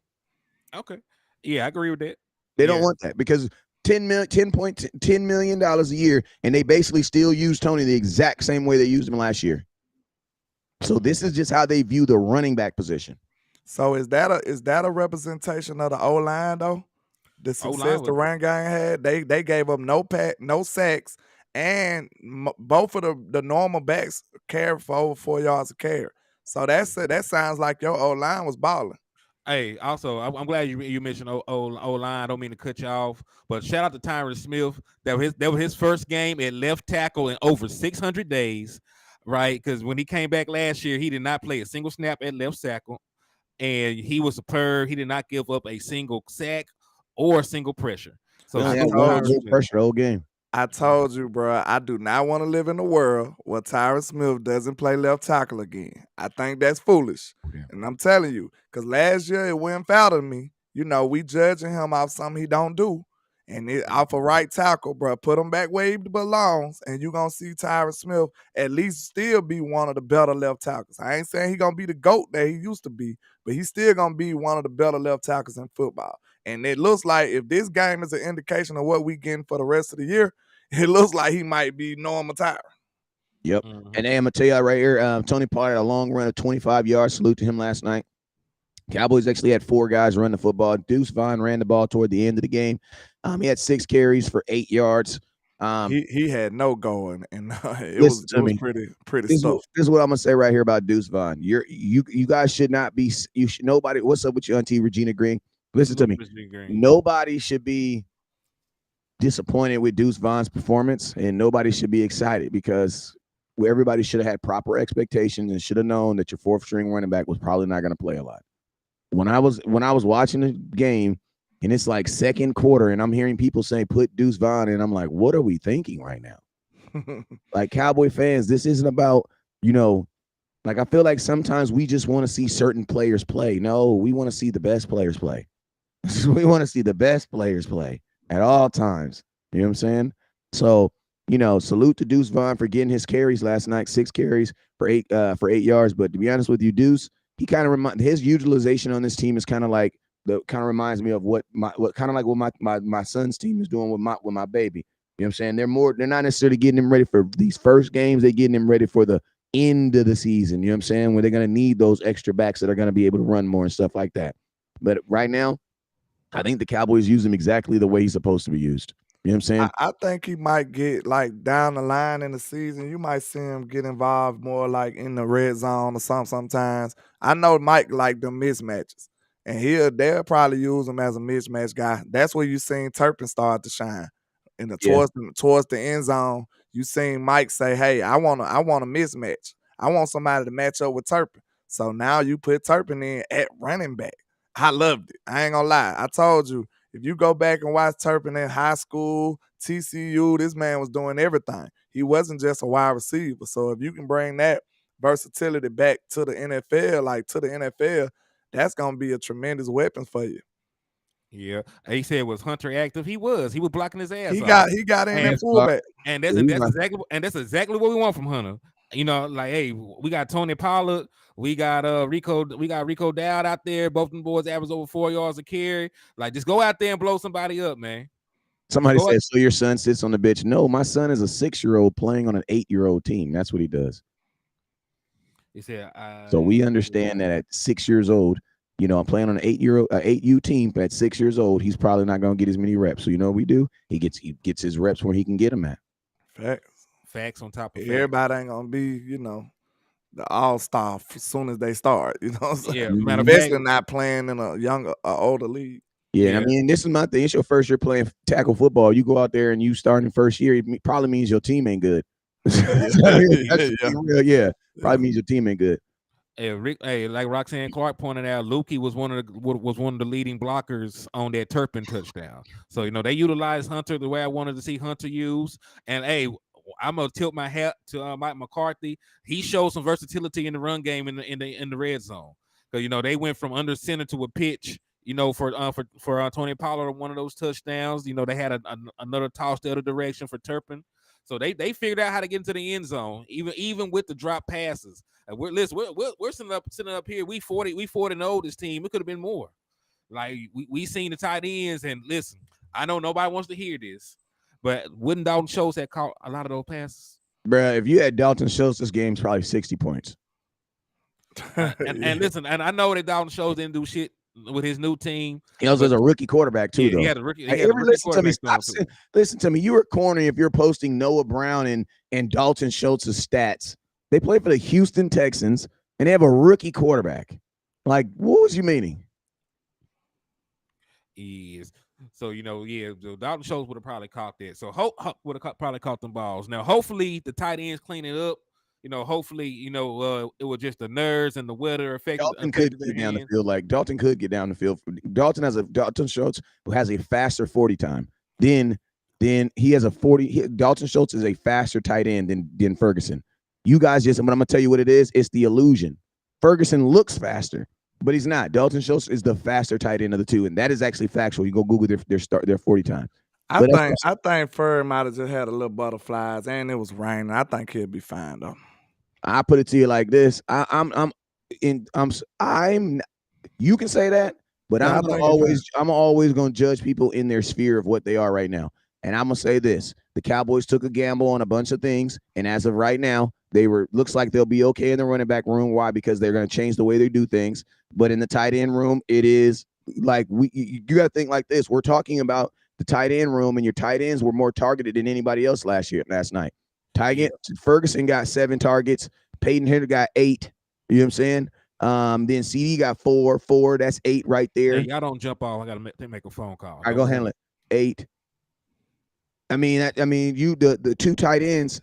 S1: Okay, yeah, I agree with that.
S3: They don't want that because $10 million a year, and they basically still use Tony the exact same way they used him last year. So this is just how they view the running back position.
S2: So is that a representation of the O-line though? The success the run game had, they gave up no sacks, and both of the normal backs carried for over 4 yards a carry. So that sounds like your O-line was balling.
S1: Hey, also, I'm glad you mentioned O-line. I don't mean to cut you off, but shout out to Tyron Smith. That was his first game at left tackle in over 600 days, right? Because when he came back last year, he did not play a single snap at left tackle, and he was superb. He did not give up a single sack or a single pressure. So
S3: pressure the whole game.
S2: I told you, bro, I do not want to live in a world where Tyron Smith doesn't play left tackle again. I think that's foolish. Okay. And I'm telling you, because last year it went foul to me. We judging him off something he don't do. And off a right tackle, bro, put him back where he belongs, and you're going to see Tyron Smith at least still be one of the better left tackles. I ain't saying he's going to be the GOAT that he used to be, but he's still going to be one of the better left tackles in football. And it looks like if this game is an indication of what we getting for the rest of the year, it looks like he might be Norma Tyron.
S3: Yep. Mm-hmm. And I'm going to tell you right here, Tony Pollard had a long run of 25 yards. Salute to him last night. Cowboys actually had 4 guys run the football. Deuce Vaughn ran the ball toward the end of the game. He had 6 carries for 8 yards.
S2: He had no going, and it was pretty stuff.
S3: This is what I'm gonna say right here about Deuce Vaughn. You guys should not be. Nobody. What's up with your auntie Regina Green? Listen to me. Nobody should be disappointed with Deuce Vaughn's performance, and nobody should be excited because everybody should have had proper expectations and should have known that your 4th string running back was probably not going to play a lot. When I was watching the game and it's like second quarter and I'm hearing people say put Deuce Vaughn, and I'm like, what are we thinking right now? Like Cowboy fans, this isn't about, like I feel like sometimes we just want to see certain players play. No, we want to see the best players play. We want to see the best players play at all times. You know what I'm saying? So, salute to Deuce Vaughn for getting his carries last night, 6 carries for 8 yards. But to be honest with you, Deuce, he kind of his utilization on this team is kind of like reminds me of what my son's team is doing with my baby. You know what I'm saying? They're not necessarily getting him ready for these first games, they're getting him ready for the end of the season. You know what I'm saying? Where they're gonna need those extra backs that are gonna be able to run more and stuff like that. But right now, I think the Cowboys use him exactly the way he's supposed to be used. You know what I'm saying?
S2: I think he might get like down the line in the season. You might see him get involved more like in the red zone or something sometimes. I know Mike like the mismatches. And they'll probably use him as a mismatch guy. That's where you seen Turpin start to shine. In the
S3: Yeah.
S2: towards the end zone, you seen Mike say, "Hey, I want a mismatch. I want somebody to match up with Turpin." So now you put Turpin in at running back. I loved it. I ain't gonna lie. I told you, if you go back and watch Turpin in high school, TCU, this man was doing everything. He wasn't just a wide receiver. So if you can bring that versatility back to the NFL, that's gonna be a tremendous weapon for you.
S1: Yeah, he said was Hunter active. He was blocking his ass
S2: He
S1: off.
S2: got in at
S1: And
S2: fullback.
S1: and that's exactly what we want from Hunter. Like, hey, we got Tony Pollard, we got Rico Dowd out there. Both of them boys average over 4 yards a carry. Like, just go out there and blow somebody up, man.
S3: Somebody said, so your son sits on the bench. No, my son is a 6-year-old playing on an 8-year-old team. That's what he does.
S1: He said,
S3: so we understand that at 6 years old, I'm playing on an 8U team, but at 6 years old, he's probably not going to get as many reps. So you know what we do? He gets his reps where he can get them at.
S1: Facts on top of facts.
S2: Everybody ain't gonna be, the all-star as soon as they start.
S1: Yeah,
S2: especially not playing in a younger, older league.
S3: Yeah, I mean, this is my thing. It's your first year playing tackle football. You go out there and you start in first year, it probably means your team ain't good. Yeah, probably means your team ain't good.
S1: Hey, like Roxanne Clark pointed out, Lukey was one of the leading blockers on that Turpin touchdown. So they utilized Hunter the way I wanted to see Hunter use. And hey, I'm gonna tilt my hat to Mike McCarthy. He showed some versatility in the run game in the red zone, because they went from under center to a pitch. For Tony Pollard on one of those touchdowns. They had another toss the other direction for Turpin. So they figured out how to get into the end zone, even with the drop passes. And we're sitting up here. We 40-0 this team. It could have been more. Like we seen the tight ends, and listen, I know nobody wants to hear this, but wouldn't Dalton Schultz have caught a lot of those passes?
S3: Bruh, if you had Dalton Schultz, this game's probably 60 points.
S1: And listen, and I know that Dalton Schultz didn't do shit with his new team.
S3: He also has a rookie quarterback too, though.
S1: He had a rookie quarterback.
S3: Listen to me. You were corny if you're posting Noah Brown and Dalton Schultz's stats. They play for the Houston Texans and they have a rookie quarterback. Like, what was you meaning?
S1: Is so Dalton Schultz would have probably caught that. So would have probably caught them balls. Now, hopefully the tight ends clean it up. Hopefully, it was just the nerves and the weather affected.
S3: Dalton could get down the field. Like Dalton could get down the field. Dalton Schultz who has a faster 40 time. Then he has a 40. Dalton Schultz is a faster tight end than Ferguson. You guys but I'm gonna tell you what it is. It's the illusion. Ferguson looks faster, but he's not. Dalton Schultz is the faster tight end of the two, and that is actually factual. You go Google their 40 time.
S2: I think Furry might have just had a little butterflies, and it was raining. I think he'll be fine though.
S3: I put it to you like this. You can say that, but I'm always going to judge people in their sphere of what they are right now. And I'm going to say this. The Cowboys took a gamble on a bunch of things, and as of right now, looks like they'll be okay in the running back room. Why? Because they're going to change the way they do things. But in the tight end room, it is like you got to think like this. We're talking about the tight end room, and your tight ends were more targeted than anybody else last night. Ferguson got 7 targets. Peyton Hitter got 8. You know what I'm saying? Then CD got 4. That's 8 right there.
S1: Hey, y'all don't jump off. I gotta make a phone call.
S3: I go handle it. 8. The two tight ends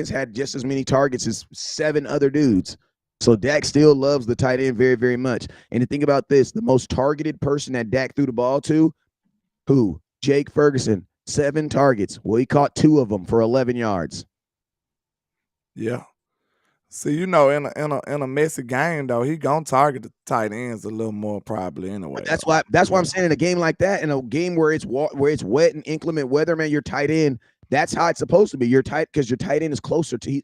S3: had just as many targets as 7 other dudes. So Dak still loves the tight end very, very much. And to think about this, the most targeted person that Dak threw the ball to, who? Jake Ferguson, 7 targets. Well, he caught 2 of them for 11 yards.
S2: Yeah. See, in a messy game though, he gonna target the tight ends a little more probably
S3: But
S2: anyway
S3: that's
S2: though.
S3: why I'm saying in a game like that, in a game where it's wet and inclement weather, man, your tight end. That's how it's supposed to be. Your tight because your tight end is closer to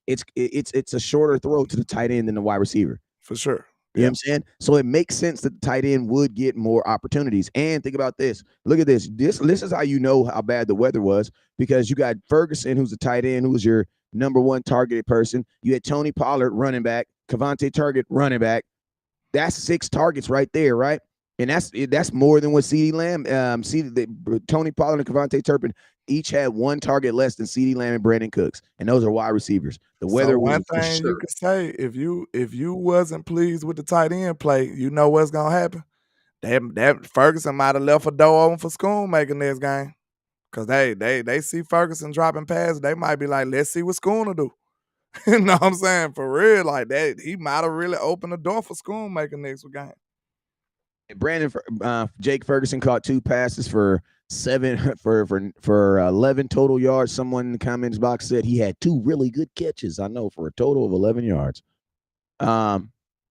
S3: it's a shorter throw to the tight end than the wide receiver.
S2: For sure.
S3: You know what
S2: Yeah.
S3: I'm saying? So it makes sense that the tight end would get more opportunities. And think about this. Look at this. This is how you know how bad the weather was because you got Ferguson, who's the tight end, who was your number one targeted person. You had Tony Pollard, running back, Cavante Target, running back. That's 6 targets right there, right? And that's more than what CeeDee Lamb, Tony Pollard and Cavante Turpin each had 1 target less than CeeDee Lamb and Brandon Cooks, and those are wide receivers. The
S2: So
S3: weather was
S2: one
S3: for
S2: thing you
S3: sure.
S2: could say, if you wasn't pleased with the tight end play, you know what's gonna happen. That Ferguson might have left a door open for Schoonmaker next game. Cause they see Ferguson dropping passes, they might be like, let's see what Schooner do. You know what I'm saying? For real, like that, he might have really opened the door for Schoonmaker next game.
S3: Jake Ferguson caught 2 passes for 7 for 11 total yards. Someone in the comments box said he had 2 really good catches. I know, for a total of 11 yards.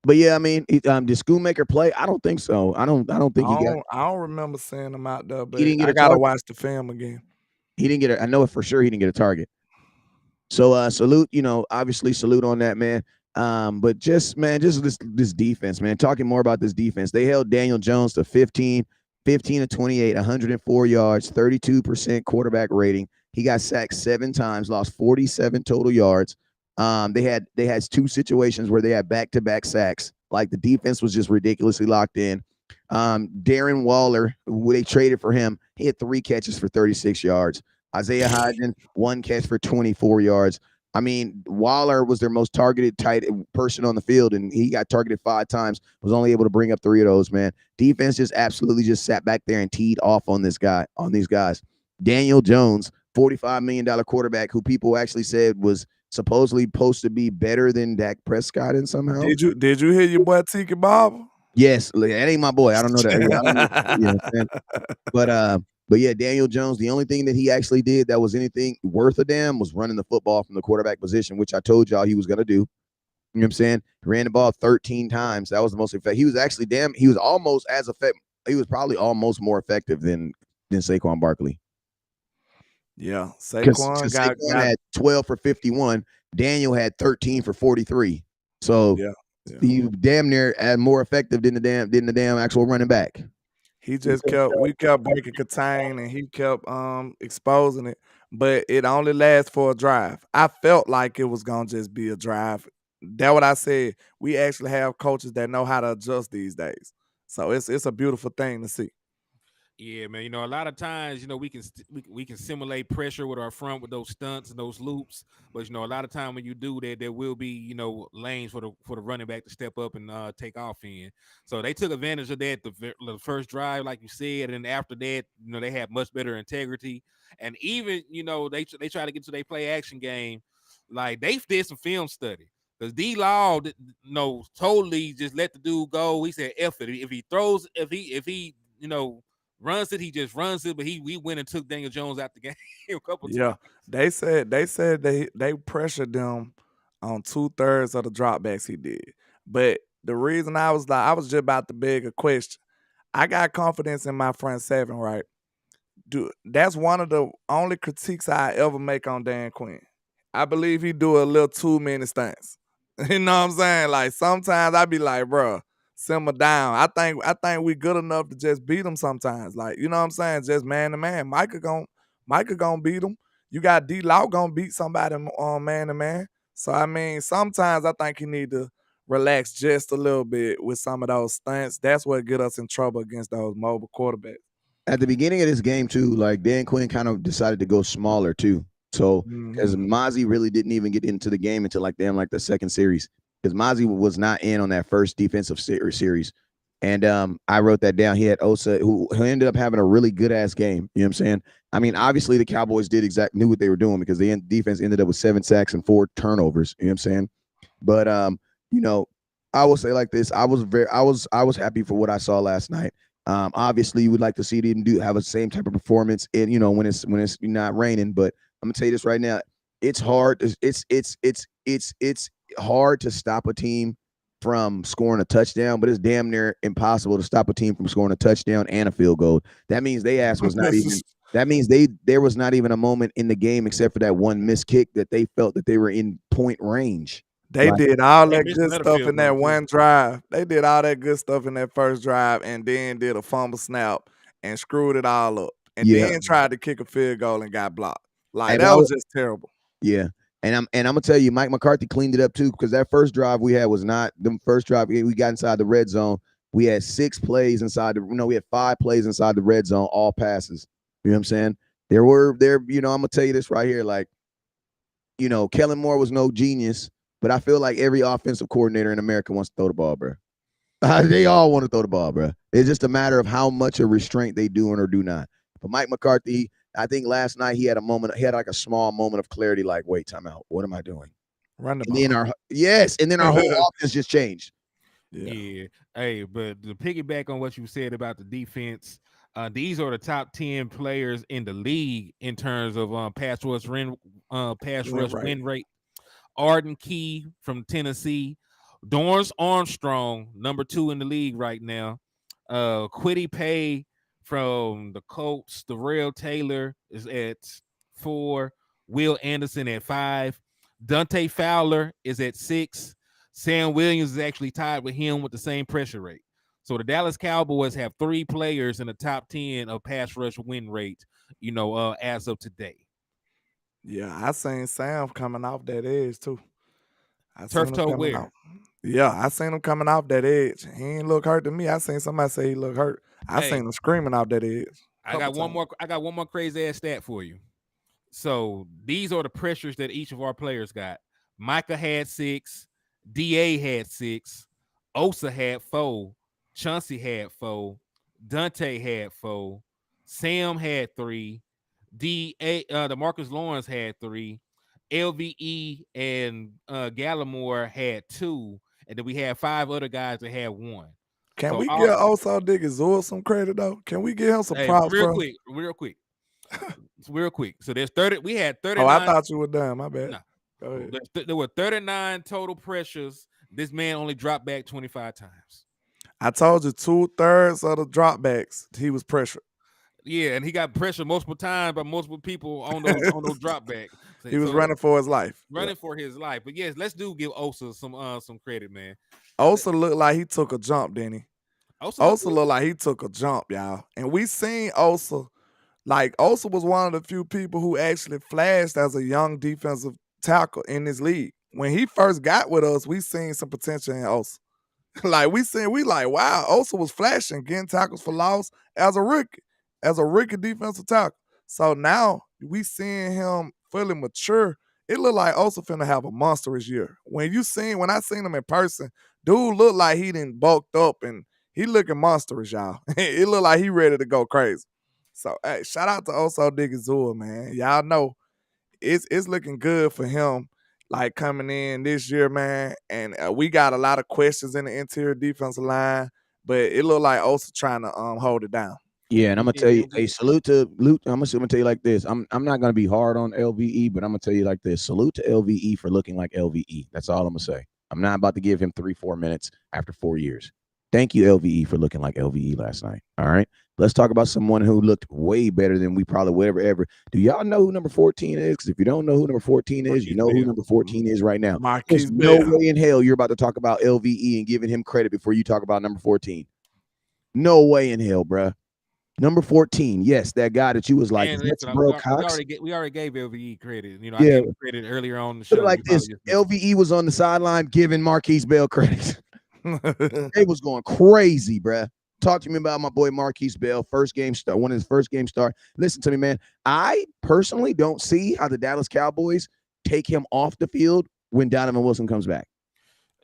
S3: But yeah, I mean, did Schoonmaker play? I don't think so. I don't think
S2: I don't remember seeing him out there,
S3: he
S2: but
S3: didn't get
S2: I
S3: a
S2: gotta
S3: target.
S2: watch the film again.
S3: He didn't get I know it for sure he didn't get a target. So salute, obviously salute on that, man. But just this defense, man. Talking more about this defense. They held Daniel Jones to 15 to 28, 104 yards, 32% quarterback rating. He got sacked 7 times, lost 47 total yards. They had 2 situations where they had back-to-back sacks. Like the defense was just ridiculously locked in. Darren Waller, who they traded for him, he had 3 catches for 36 yards. Isaiah Hodgson, 1 catch for 24 yards. I mean, Waller was their most targeted tight person on the field, and he got targeted 5 times, was only able to bring up 3 of those, man. Defense just absolutely just sat back there and teed off on these guys. Daniel Jones, $45 million quarterback, who people actually said was supposedly supposed to be better than Dak Prescott and somehow.
S2: Did you hear your boy Tiki Barber?
S3: Yes, that ain't my boy. I don't know that. I don't know, but yeah, Daniel Jones, the only thing that he actually did that was anything worth a damn was running the football from the quarterback position, which I told y'all he was going to do. You know what I'm saying? He ran the ball 13 times. That was the most effective. He was actually he was almost as effective. He was probably almost more effective than Saquon Barkley.
S2: Yeah,
S3: Because
S2: Saquon
S3: Saquon had 12 for 51. Daniel had 13 for 43. So
S2: yeah.
S3: he damn near more effective than the damn actual running back.
S2: We kept breaking contain and he kept exposing it, but it only lasts for a drive. I felt like it was gonna just be a drive. That's what I said. We actually have coaches that know how to adjust these days. So it's a beautiful thing to see.
S1: Yeah, man. A lot of times, we can simulate pressure with our front with those stunts and those loops. But a lot of time when you do that, there will be lanes for the running back to step up and take off in. So they took advantage of that the first drive, like you said, and after that, they had much better integrity. And even they try to get to their play action game, like they did some film study. Because D Law, totally just let the dude go. He said, "F it." If he throws, if he runs it, he just runs it. But we went and took Daniel Jones out the game a couple times.
S2: Yeah, they said they pressured them on 2/3 of the dropbacks he did. But the reason I was just about to beg a question. I got confidence in my front seven, right? That's one of the only critiques I ever make on Dan Quinn. I believe he do a little too many stunts. You know what I'm saying? Like sometimes I be like, bro, simmer down. I think we good enough to just beat him sometimes. Like, you know what I'm saying? Just man to man. Micah gonna beat him. You got D Law gonna beat somebody on man to man. So I mean, sometimes I think you need to relax just a little bit with some of those stunts. That's what get us in trouble against those mobile quarterbacks.
S3: At the beginning of this game too, like Dan Quinn kind of decided to go smaller too. So because Mozzie really didn't even get into the game until like the second series, because Mozzie was not in on that first defensive series. And I wrote that down. He had Osa, who ended up having a really good ass game. You know what I'm saying? I mean, obviously the Cowboys knew what they were doing because the defense ended up with 7 sacks and 4 turnovers. You know what I'm saying? But I will say like this: I was happy for what I saw last night. Obviously, you would like to see them have a same type of performance, and when it's not raining. But I'm gonna tell you this right now: it's hard. hard to stop a team from scoring a touchdown, but it's damn near impossible to stop a team from scoring a touchdown and a field goal. That means they ass was not even. That means there was not even a moment in the game except for that one missed kick that they felt that they were in point range.
S2: They
S3: Like,
S2: did all
S1: They
S2: that
S1: missed
S2: good
S1: another
S2: stuff
S1: field
S2: in
S1: goal
S2: that
S1: too.
S2: one drive. They did all that good stuff in that first drive and then did a fumble snap and screwed it all up. And
S3: yeah,
S2: then tried to kick a field goal and got blocked. Like
S3: hey, but
S2: that was just terrible.
S3: yeah, and I'm gonna tell you, Mike McCarthy cleaned it up too because that first drive we had was not the first drive we got inside the red zone. We had 6 plays inside the we had 5 plays inside the red zone, all passes. You know what I'm saying? I'm gonna tell you this right here, like Kellen Moore was no genius, but I feel like every offensive coordinator in America wants to throw the ball, bro. They all want to throw the ball, bro. It's just a matter of how much of restraint they do or do not. But Mike McCarthy, I think last night he had a moment. He had like a small moment of clarity. Like, wait, time out. What am I doing?
S2: Run the
S3: And then
S2: ball.
S3: our whole offense just changed.
S2: Yeah.
S1: Yeah. Hey, but to piggyback on what you said about the defense, these are the top 10 players in the league in terms of pass
S2: Win
S1: rush
S2: right.
S1: win rate. Arden Key from Tennessee, Dorrance Armstrong, number 2 in the league right now. Quiddy Pay from the Colts, Darrell Taylor is at 4, Will Anderson at 5, Dante Fowler is at 6. Sam Williams is actually tied with him with the same pressure rate. So the Dallas Cowboys have 3 players in the top 10 of pass rush win rate, as of today.
S2: Yeah, I seen Sam coming off that edge too. I
S1: Turf
S2: seen him
S1: toe
S2: coming off.
S1: where?
S2: Yeah, I seen him coming off that edge. He ain't look hurt to me. I seen somebody say he look hurt. I
S1: Hey,
S2: seen him screaming off that edge a
S1: I
S2: couple
S1: got one
S2: times.
S1: more. I got one more crazy ass stat for you. So these are the pressures that each of our players got. Micah had 6, Da had 6, Osa had 4, Chauncey had 4, Dante had 4, Sam had 3, the Marcus Lawrence had 3, LVE and Gallimore had 2, and then we had 5 other guys that had 1.
S2: Can
S1: So
S2: we
S1: all
S2: give Oso Digazor some credit though? Can we give him some
S1: hey,
S2: props, bro?
S1: real quick. So there's 30. We had
S2: Oh, I
S1: 39.
S2: thought you were done. My bad.
S1: No,
S2: Go ahead.
S1: there were 39 total pressures. This man only dropped back 25 times.
S2: I told you 2/3 of the dropbacks he was pressured.
S1: Yeah, and he got pressure multiple times by multiple people on those drop back.
S2: He was
S1: So
S2: running for his life. Yeah.
S1: running for his life. But yes, let's give Osa some credit, man.
S2: Osa looked like he took a jump, didn't he?
S1: Osa looked
S2: Osa
S1: good.
S2: looked like he took a jump, y'all. And we seen Osa. Like Osa was one of the few people who actually flashed as a young defensive tackle in this league. When he first got with us, we seen some potential in Osa. Like we like, wow, Osa was flashing, getting tackles for loss as a rookie defensive tackle. So now we seeing him fully mature. It looked like Osa finna have a monstrous year. When I seen him in person, dude looked like he didn't bulked up and he looking monstrous, y'all. It looked like he ready to go crazy. So hey, shout out to Oso Digazua, man. Y'all know it's looking good for him, like coming in this year, man. And we got a lot of questions in the interior defensive line, but it looked like Osa trying to hold it down.
S3: Yeah, and I'm gonna tell
S1: Yeah,
S3: you, hey, salute to Luke. I'm gonna tell you like this. I'm not gonna be hard on LVE, but I'm gonna tell you like this. Salute to LVE for looking like LVE. That's all I'm gonna say. I'm not about to give him 3-4 minutes after 4 years. Thank you, LVE, for looking like LVE last night. All right. Let's talk about someone who looked way better than we probably would ever. Do y'all know who number 14 is? Because if you don't know who number 14 is, you
S1: Marquise
S3: know who
S1: Bell.
S3: number 14 is right now. There's
S2: Marquise
S3: no
S2: Bell.
S3: way in hell you're about to talk about LVE and giving him credit before you talk about number 14. No way in hell, bruh. Number 14, yes, that guy that you was like,
S1: And
S3: that's
S1: listen,
S3: bro Cox.
S1: we already gave LVE credit. I
S3: Yeah,
S1: gave him credit earlier on the
S3: put it
S1: show.
S3: like
S1: You
S3: this:
S1: probably just missed it.
S3: LVE was on the sideline giving Marquise Bell credit. They was going crazy, bruh. Talk to me about my boy Marquise Bell. First game start, one of his first game start. Listen to me, man. I personally don't see how the Dallas Cowboys take him off the field when Donovan Wilson comes back.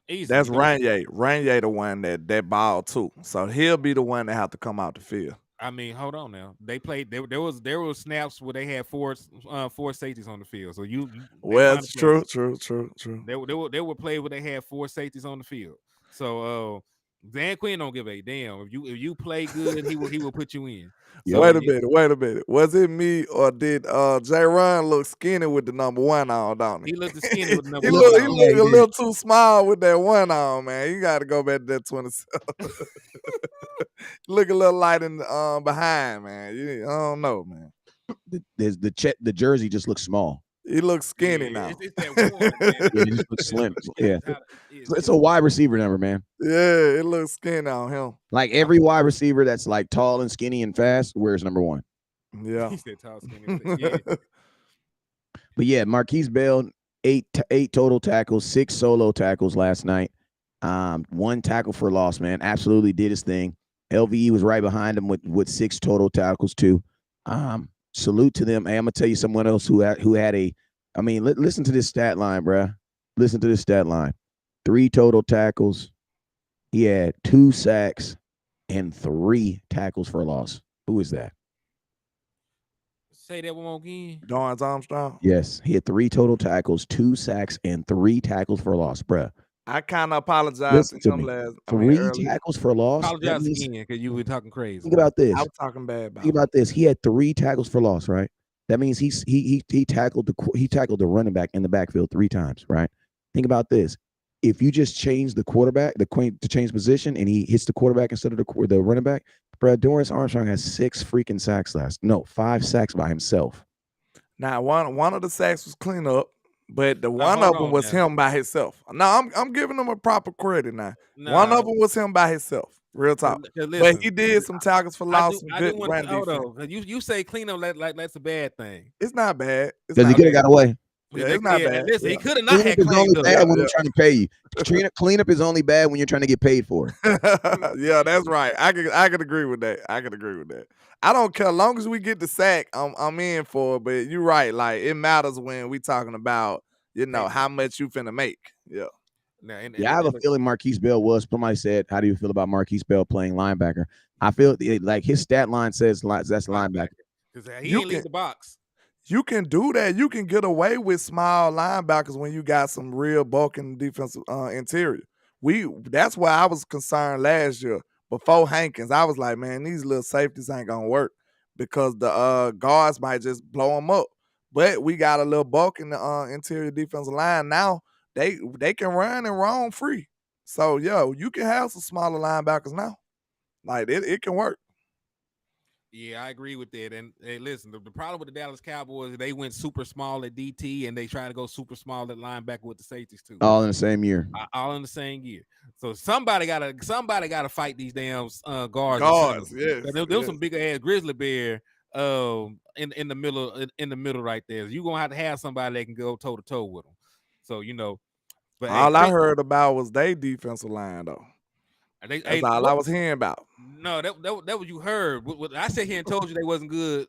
S2: That's
S1: Easily.
S2: Ranye. Ranye the one that ball too. So he'll be the one that have to come out the field.
S1: I mean, hold on now. They played. There were snaps where they had four safeties on the field. So they
S2: Well,
S1: find a
S2: it's
S1: play.
S2: true.
S1: There were plays where they had 4 safeties on the field. So Dan Quinn don't give a damn. If you play good, he will put you in.
S3: Yep.
S1: So
S2: Wait a minute. Was it me or did Jay Ryan look skinny with the number 1 on, don't he?
S1: he looked skinny with the number
S2: he
S1: one
S2: look he
S1: on.
S3: Yeah,
S2: look
S3: he
S2: a
S3: did.
S2: little too small with that 1 on, man. You got to go back to that 27. Look a little light in the, behind, man. I don't know, man.
S3: The jersey just looks small.
S2: He looks
S1: Yeah,
S2: skinny now.
S1: it's that one, man.
S3: Yeah, it just looks slim. Yeah,
S1: It's
S3: it's a wide receiver number, man.
S2: Yeah, it looks skinny on him.
S3: Like every wide receiver that's like tall and skinny and fast wears number 1.
S2: Yeah.
S1: He said tall, skinny. Yeah.
S3: But yeah, Marquise Bell, eight total tackles, 6 solo tackles last night. 1 tackle for loss, man. Absolutely did his thing. LVE was right behind him with 6 total tackles too. Salute to them. Hey, I'm gonna tell you someone else who had a. I mean, listen to this stat line, bruh. Listen to this stat line. 3 total tackles. He had 2 sacks and 3 tackles for loss. Who is that?
S1: Say that one more again.
S2: Dorrance Armstrong.
S3: Yes, he had 3 total tackles, 2 sacks, and 3 tackles for loss, bruh.
S2: I kind of apologize
S3: Listen
S2: to
S3: to
S2: him
S3: me.
S2: last.
S3: 3
S2: earlier.
S3: tackles for loss.
S1: Apologize again because you were talking crazy.
S3: Think about this.
S2: I was talking bad about
S3: Think about this. He had 3 tackles for loss, right? That means he tackled the running back in the backfield 3 times, right? Think about this. If you just change the quarterback, to change position, and he hits the quarterback instead of the running back, Brad Dorrance Armstrong has 6 freaking sacks 5 sacks by himself.
S2: Now, one of the sacks was clean up, but the one
S1: hold
S2: of them
S1: on
S2: was
S1: now.
S2: him by himself. Now, I'm giving him a proper credit now. One of them was him by himself. Real talk. But he did some tackles for loss, some good run defense.
S1: Hold on. You say clean up like that's a bad thing.
S2: It's not bad. It's
S3: Because he
S2: not
S3: could have
S2: bad.
S3: got away.
S2: Yeah, it's not bad.
S1: Listen,
S2: Yeah.
S1: he could have not had
S3: Cleanup is only
S1: cleaned up.
S3: bad when
S2: Yeah.
S3: we're trying to pay you. Cleanup is only bad when you're trying to get paid for it.
S2: Yeah, that's right. I could agree with that. I could agree with that. I don't care. As long as we get the sack, I'm in for it. But you're right. Like, it matters when we talking about, how much you finna make. Yeah.
S1: Now,
S3: Yeah, I have a feeling Marquise Bell was. Somebody said, how do you feel about Marquise Bell playing linebacker? I feel like his stat line says that's linebacker.
S1: Because he ain't leave the box.
S2: You can do that. You can get away with small linebackers when you got some real bulk in the defensive interior. That's why I was concerned last year. Before Hankins, I was like, man, these little safeties ain't gonna work because the guards might just blow them up. But we got a little bulk in the interior defensive line now. They can run and roam free. So you can have some smaller linebackers now. Like it can work.
S1: Yeah, I agree with that. And hey, listen, the problem with the Dallas Cowboys, they went super small at DT and they try to go super small at linebacker with the safeties too.
S3: All in the same year.
S1: All in the same year. So somebody gotta fight these damn guards.
S2: Guards, yes.
S1: There was some big ass grizzly bear in the middle right there. You're gonna have to have somebody that can go toe to toe with them. So but
S2: all I heard about was they defensive line though. That's all I was hearing about.
S1: No, that was you heard. I sit here and told you they wasn't good.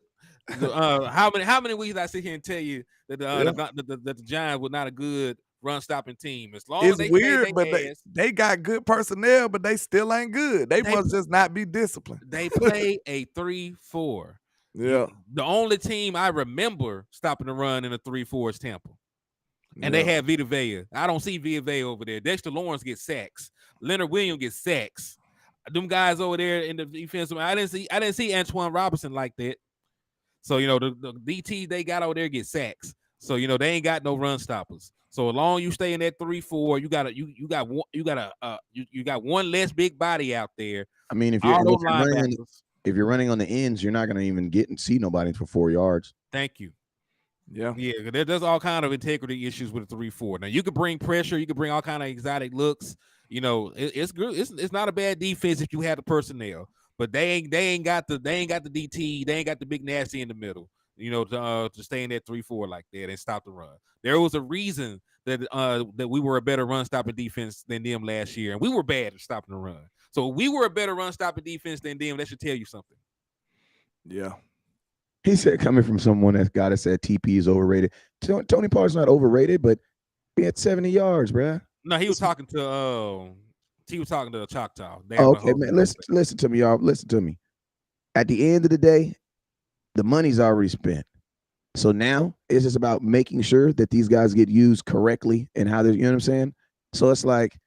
S1: How many weeks I sit here and tell you that the Giants were not a good run stopping team? As long as
S2: It's weird, but they got good personnel, but they still ain't good. They must just not be disciplined.
S1: They play a 3-4.
S2: Yeah.
S1: The only team I remember stopping the run in a 3-4 is Tampa. And they had Vita Vea. I don't see Vita Vea over there. Dexter Lawrence gets sacks. Leonard Williams gets sacks. Them guys over there in the defense. I didn't see Antoine Robinson like that. So the DT they got over there get sacks. So they ain't got no run stoppers. So as long as you stay in that 3-4, you got one less big body out there.
S3: I mean, if you're running on the ends, you're not gonna even get and see nobody for 4 yards.
S1: Thank you.
S2: Yeah.
S1: There's all kind of integrity issues with a 3-4. Now you can bring pressure, you can bring all kind of exotic looks. It's good. It's not a bad defense if you have the personnel, but they ain't got the DT, they ain't got the big nasty in the middle. To stay in that 3-4 like that and stop the run. There was a reason that we were a better run stopping defense than them last year, and we were bad at stopping the run. So we were a better run stopping defense than them. That should tell you something.
S2: Yeah.
S3: He said, coming from someone that said TP is overrated. Tony Pollard's not overrated, but he had 70 yards, bruh.
S1: No, he was talking to Choctaw.
S3: Okay, man. Listen to me, y'all. Listen to me. At the end of the day, the money's already spent. So now it's just about making sure that these guys get used correctly and how they're, you know what I'm saying? So it's like,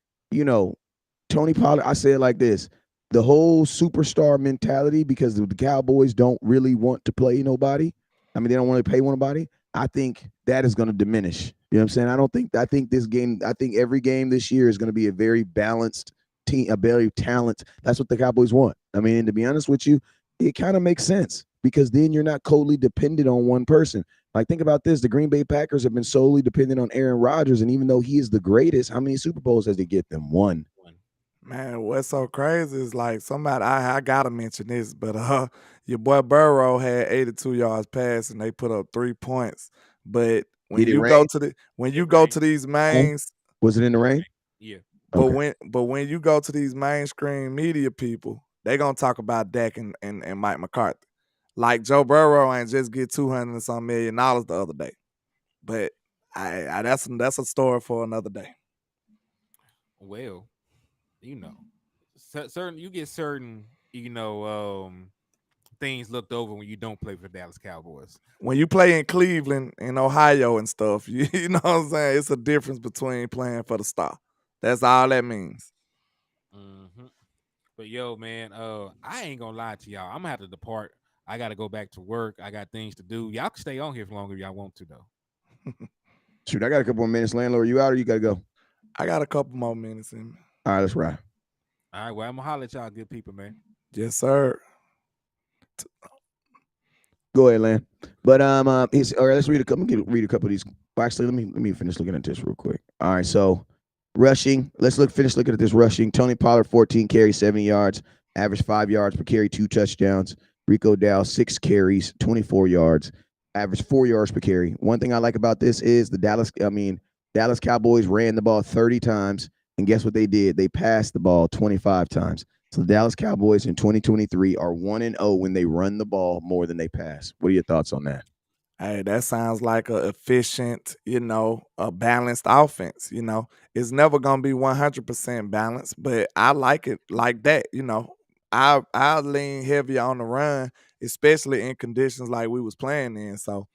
S3: Tony Pollard, I say it like this. The whole superstar mentality, because the Cowboys don't really want to play nobody. I mean, they don't want to pay nobody. I think that is going to diminish. You know what I'm saying? I think this game, I think every game this year is going to be a very balanced team, a very talent. That's what the Cowboys want. I mean, and to be honest with you, it kind of makes sense because then you're not totally dependent on one person. Like, think about this. The Green Bay Packers have been solely dependent on Aaron Rodgers. And even though he is the greatest, how many Super Bowls has they get them? One.
S2: Man, what's so crazy is like somebody I gotta mention this, but your boy Burrow had 82 yards pass and they put up 3 points. But when
S3: Did it
S2: you go
S3: rain?
S2: to
S1: It rained.
S2: these mains,
S3: Was it in the rain?
S1: Yeah.
S3: Okay.
S2: but when you go to these mainstream media people, they gonna talk about Dak and Mike McCarthy. Like Joe Burrow ain't just get $200 and some million the other day. But I that's a story for another day.
S1: Well, you know, certain you get certain, things looked over when you don't play for the Dallas Cowboys.
S2: When you play in Cleveland and Ohio and stuff, you know what I'm saying? It's a difference between playing for the star. That's all that means.
S1: Mm-hmm. But yo, man, I ain't gonna lie to y'all. I'm gonna have to depart. I gotta go back to work. I got things to do. Y'all can stay on here for longer if y'all want to, though.
S3: Shoot, I got a couple more minutes. Landlord, you out or you got to go?
S2: I got a couple more minutes in me.
S3: All right, let's ride.
S1: All right, well, I'm gonna holler at y'all, good people, man.
S2: Yes, sir.
S3: Go ahead, Land. But all right, let's read a couple. Read a couple of these. Well, actually, let me finish looking at this real quick. All right, so rushing. Let's finish looking at this rushing. Tony Pollard, 14 carries, 70 yards, average 5 yards per carry, 2 touchdowns. Rico Dow, 6 carries, 24 yards, average 4 yards per carry. One thing I like about this is the Dallas Cowboys ran the ball 30 times, and guess what they did? They passed the ball 25 times. So the Dallas Cowboys in 2023 are 1-0 when they run the ball more than they pass. What are your thoughts on that?
S2: Hey, that sounds like a efficient, a balanced offense. It's never gonna be 100% balanced, but I like it like that. I lean heavy on the run, especially in conditions like we was playing in. So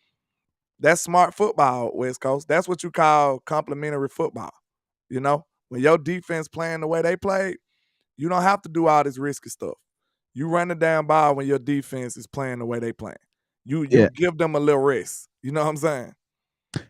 S2: that's smart football, West Coast. That's what you call complementary football. When your defense playing the way they play, you don't have to do all this risky stuff. You run the damn ball when your defense is playing the way they playing. You
S3: Yeah.
S2: give them a little rest. You know what I'm saying?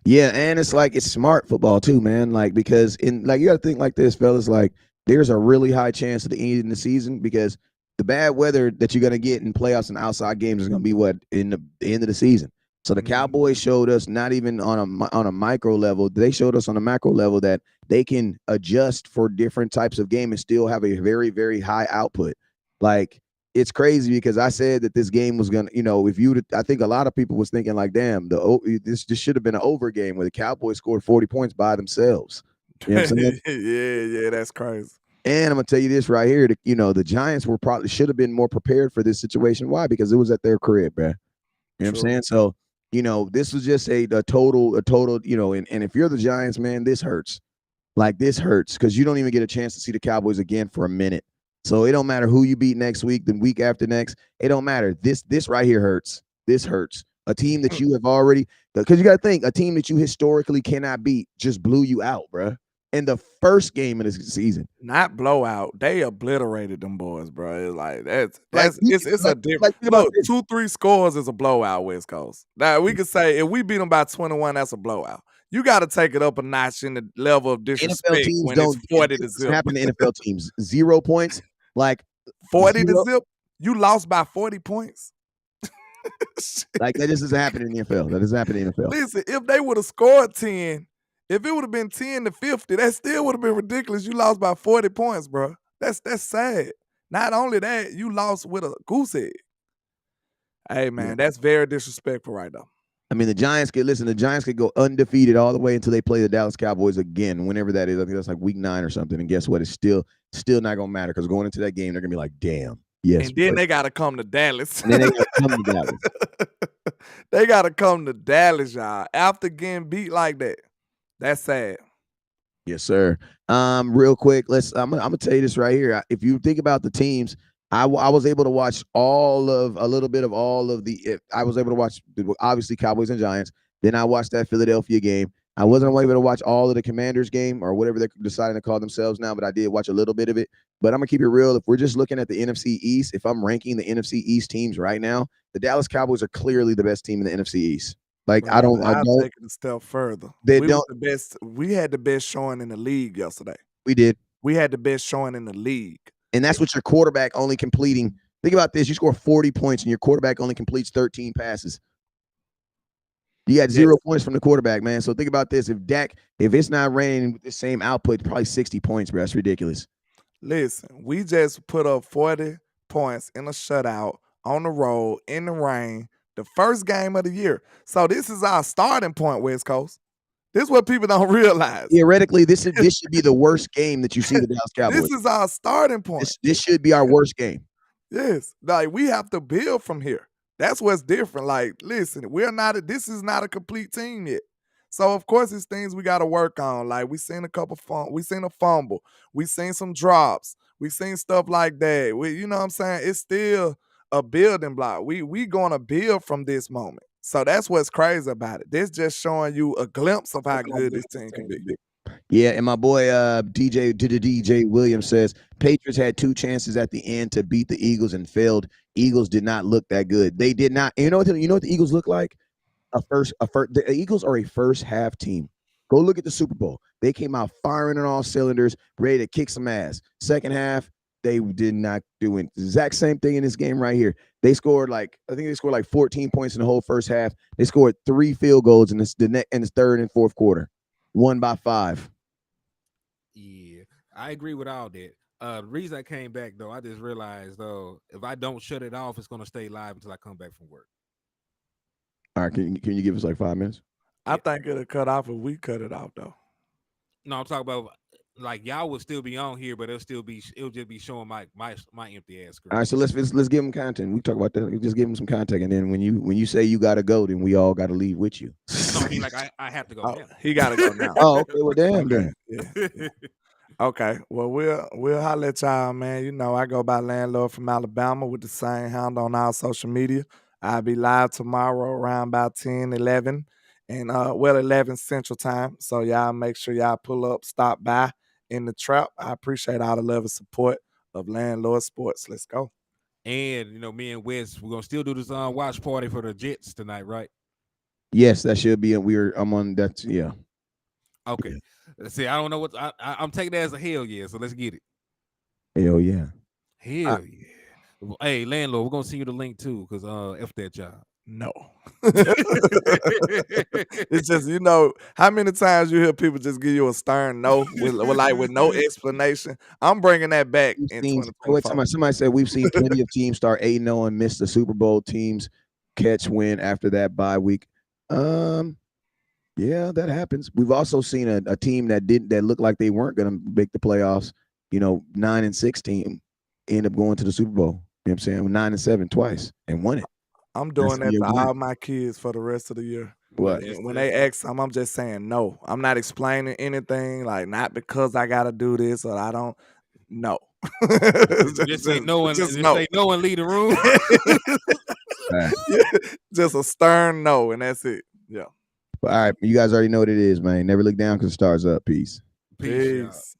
S3: Yeah, and it's like it's smart football too, man. Like because you got to think like this, fellas. Like there's a really high chance at the end of the season because the bad weather that you're gonna get in playoffs and outside games is gonna be what in the end of the season. So the Cowboys showed us not even on a micro level, they showed us on a macro level that they can adjust for different types of game and still have a very very high output. Like it's crazy because I said that this game was gonna, I think a lot of people was thinking like, damn, this should have been an over game where the Cowboys scored 40 points by themselves. You know what I'm saying?
S2: Yeah, that's crazy.
S3: And I'm gonna tell you this right here, the Giants should have been more prepared for this situation. Why? Because it was at their crib, man. You know what I'm saying? So, this was just a total, and if you're the Giants, man, this hurts. Like this hurts because you don't even get a chance to see the Cowboys again for a minute. So it don't matter who you beat next week, the week after next. It don't matter. This right here hurts. This hurts. A team that you have already, because you got to think, a team that you historically cannot beat just blew you out, bro. In the first game of the season.
S2: Not blowout. They obliterated them boys, bro. It's like
S3: Like,
S2: it's a different look. 2-3 scores is a blowout, West Coast. Now we could say if we beat them by 21, that's a blowout. You got to take it up a notch in the level of disrespect
S3: NFL teams
S2: when
S3: don't
S2: it's 40 to zip.
S3: happen to NFL teams. 0 points, like
S2: 40 to zip. You lost by 40 points.
S3: Like that just doesn't happen in the NFL. That doesn't happen in the NFL.
S2: Listen, if they would have scored 10, if it would have been 10 to 50, that still would have been ridiculous. You lost by 40 points, bro. That's sad. Not only that, you lost with a goose egg. Hey, man, that's very disrespectful right now.
S3: I mean, the Giants could go undefeated all the way until they play the Dallas Cowboys again, whenever that is. I think that's like week 9 or something. And guess what? It's still not gonna matter because going into that game, they're gonna be like, damn. Yes.
S2: And then they gotta come to Dallas.
S3: And then they gotta come to Dallas.
S2: They gotta come to Dallas, y'all. After getting beat like that. That's sad.
S3: Yes, sir. Real quick, I'm gonna tell you this right here. If you think about the teams, I was able to watch I was able to watch obviously Cowboys and Giants. Then I watched that Philadelphia game. I wasn't able to watch all of the Commanders game or whatever they're deciding to call themselves now, but I did watch a little bit of it. But I'm gonna keep it real. If we're just looking at the NFC East, if I'm ranking the NFC East teams right now, the Dallas Cowboys are clearly the best team in the NFC East. Like I
S2: Man,
S3: don't,
S2: I'll take it a step further.
S3: they
S2: We was
S3: don't.
S2: the best. We had the best showing in the league yesterday.
S3: We did,
S2: We had the best showing in the league.
S3: and that's what your quarterback only completing. Think about this: you score 40 points, and your quarterback only completes 13 passes. You got 0 points from the quarterback, man. So think about this: if it's not raining with the same output, probably 60 points, bro. That's ridiculous.
S2: Listen, we just put up 40 points in a shutout on the road in the rain, the first game of the year. So this is our starting point, West Coast. This is what people don't realize.
S3: Theoretically, this should be the worst game that you see the Dallas Cowboys.
S2: This is our starting point.
S3: This should be our worst game.
S2: Yes, like we have to build from here. That's what's different. Like, listen, this is not a complete team yet. So of course it's things we got to work on. Like we seen we seen a fumble, we seen some drops, we seen stuff like that. You know what I'm saying? It's still a building block. We gonna build from this moment. So that's what's crazy about it. This just showing you a glimpse of how good this team can be.
S3: Yeah, and my boy DJ Williams says Patriots had 2 chances at the end to beat the Eagles and failed. Eagles did not look that good. They did not. You know what the Eagles look like? The Eagles are a first half team. Go look at the Super Bowl. They came out firing on all cylinders, ready to kick some ass. Second half, they did not do it. The exact same thing in this game right here. They scored I think they scored like 14 points in the whole first half. They scored 3 field goals in the third and fourth quarter. Won by 5.
S1: Yeah, I agree with all that. The reason I came back though, I just realized though, if I don't shut it off, it's gonna stay live until I come back from work.
S3: All right, can you give us like 5 minutes?
S2: I think it'll cut off if we cut it off though.
S1: No, I'm talking about like y'all would still be on here, but it'll just be showing my empty ass screen.
S3: All right, so let's give them content. We talk about that. We just give them some content, and then when you say you gotta go, then we all gotta leave with you.
S1: No, I mean like I have to go now.
S2: He gotta go now.
S3: Oh, okay. Well, damn.
S2: Okay. Yeah. Okay. Well, we'll holler at y'all, man. You know, I go by Landlord from Alabama with the same handle on our social media. I'll be live tomorrow around about 10, 11, and 11 Central Time. So y'all make sure y'all pull up, stop by in the trap. I appreciate all the love and support of Landlord Sports. Let's go.
S1: And you know, me and Wes, we're gonna still do this watch party for the Jets tonight, right?
S3: Yes, that should be. I'm on that. Yeah.
S1: Okay.
S3: Yeah.
S1: Let's see. I don't know what I'm taking that as a hell yeah. So let's get it.
S3: Hell yeah.
S1: Hell yeah. Hey, landlord, we're gonna send you the link too, because F that job.
S2: No. It's just, you know, how many times you hear people just give you a stern no with no explanation? I'm bringing that back in 2024.
S3: Somebody said we've seen plenty of teams start 8-0 and miss the Super Bowl. Teams catch win after that bye week. Yeah, that happens. We've also seen a team that looked like they weren't going to make the playoffs. 9-6 team end up going to the Super Bowl. You know what I'm saying? 9-7 twice and won it.
S2: I'm doing that to all my kids for the rest of the year.
S3: What?
S2: When they ask them, I'm just saying no. I'm not explaining anything, like not because I got to do this or I don't. No.
S1: just say no and say no and leave the room.
S2: Just a stern no, and that's it. Yeah.
S3: All right, you guys already know what it is, man. Never look down because the stars up. Peace.
S2: Peace.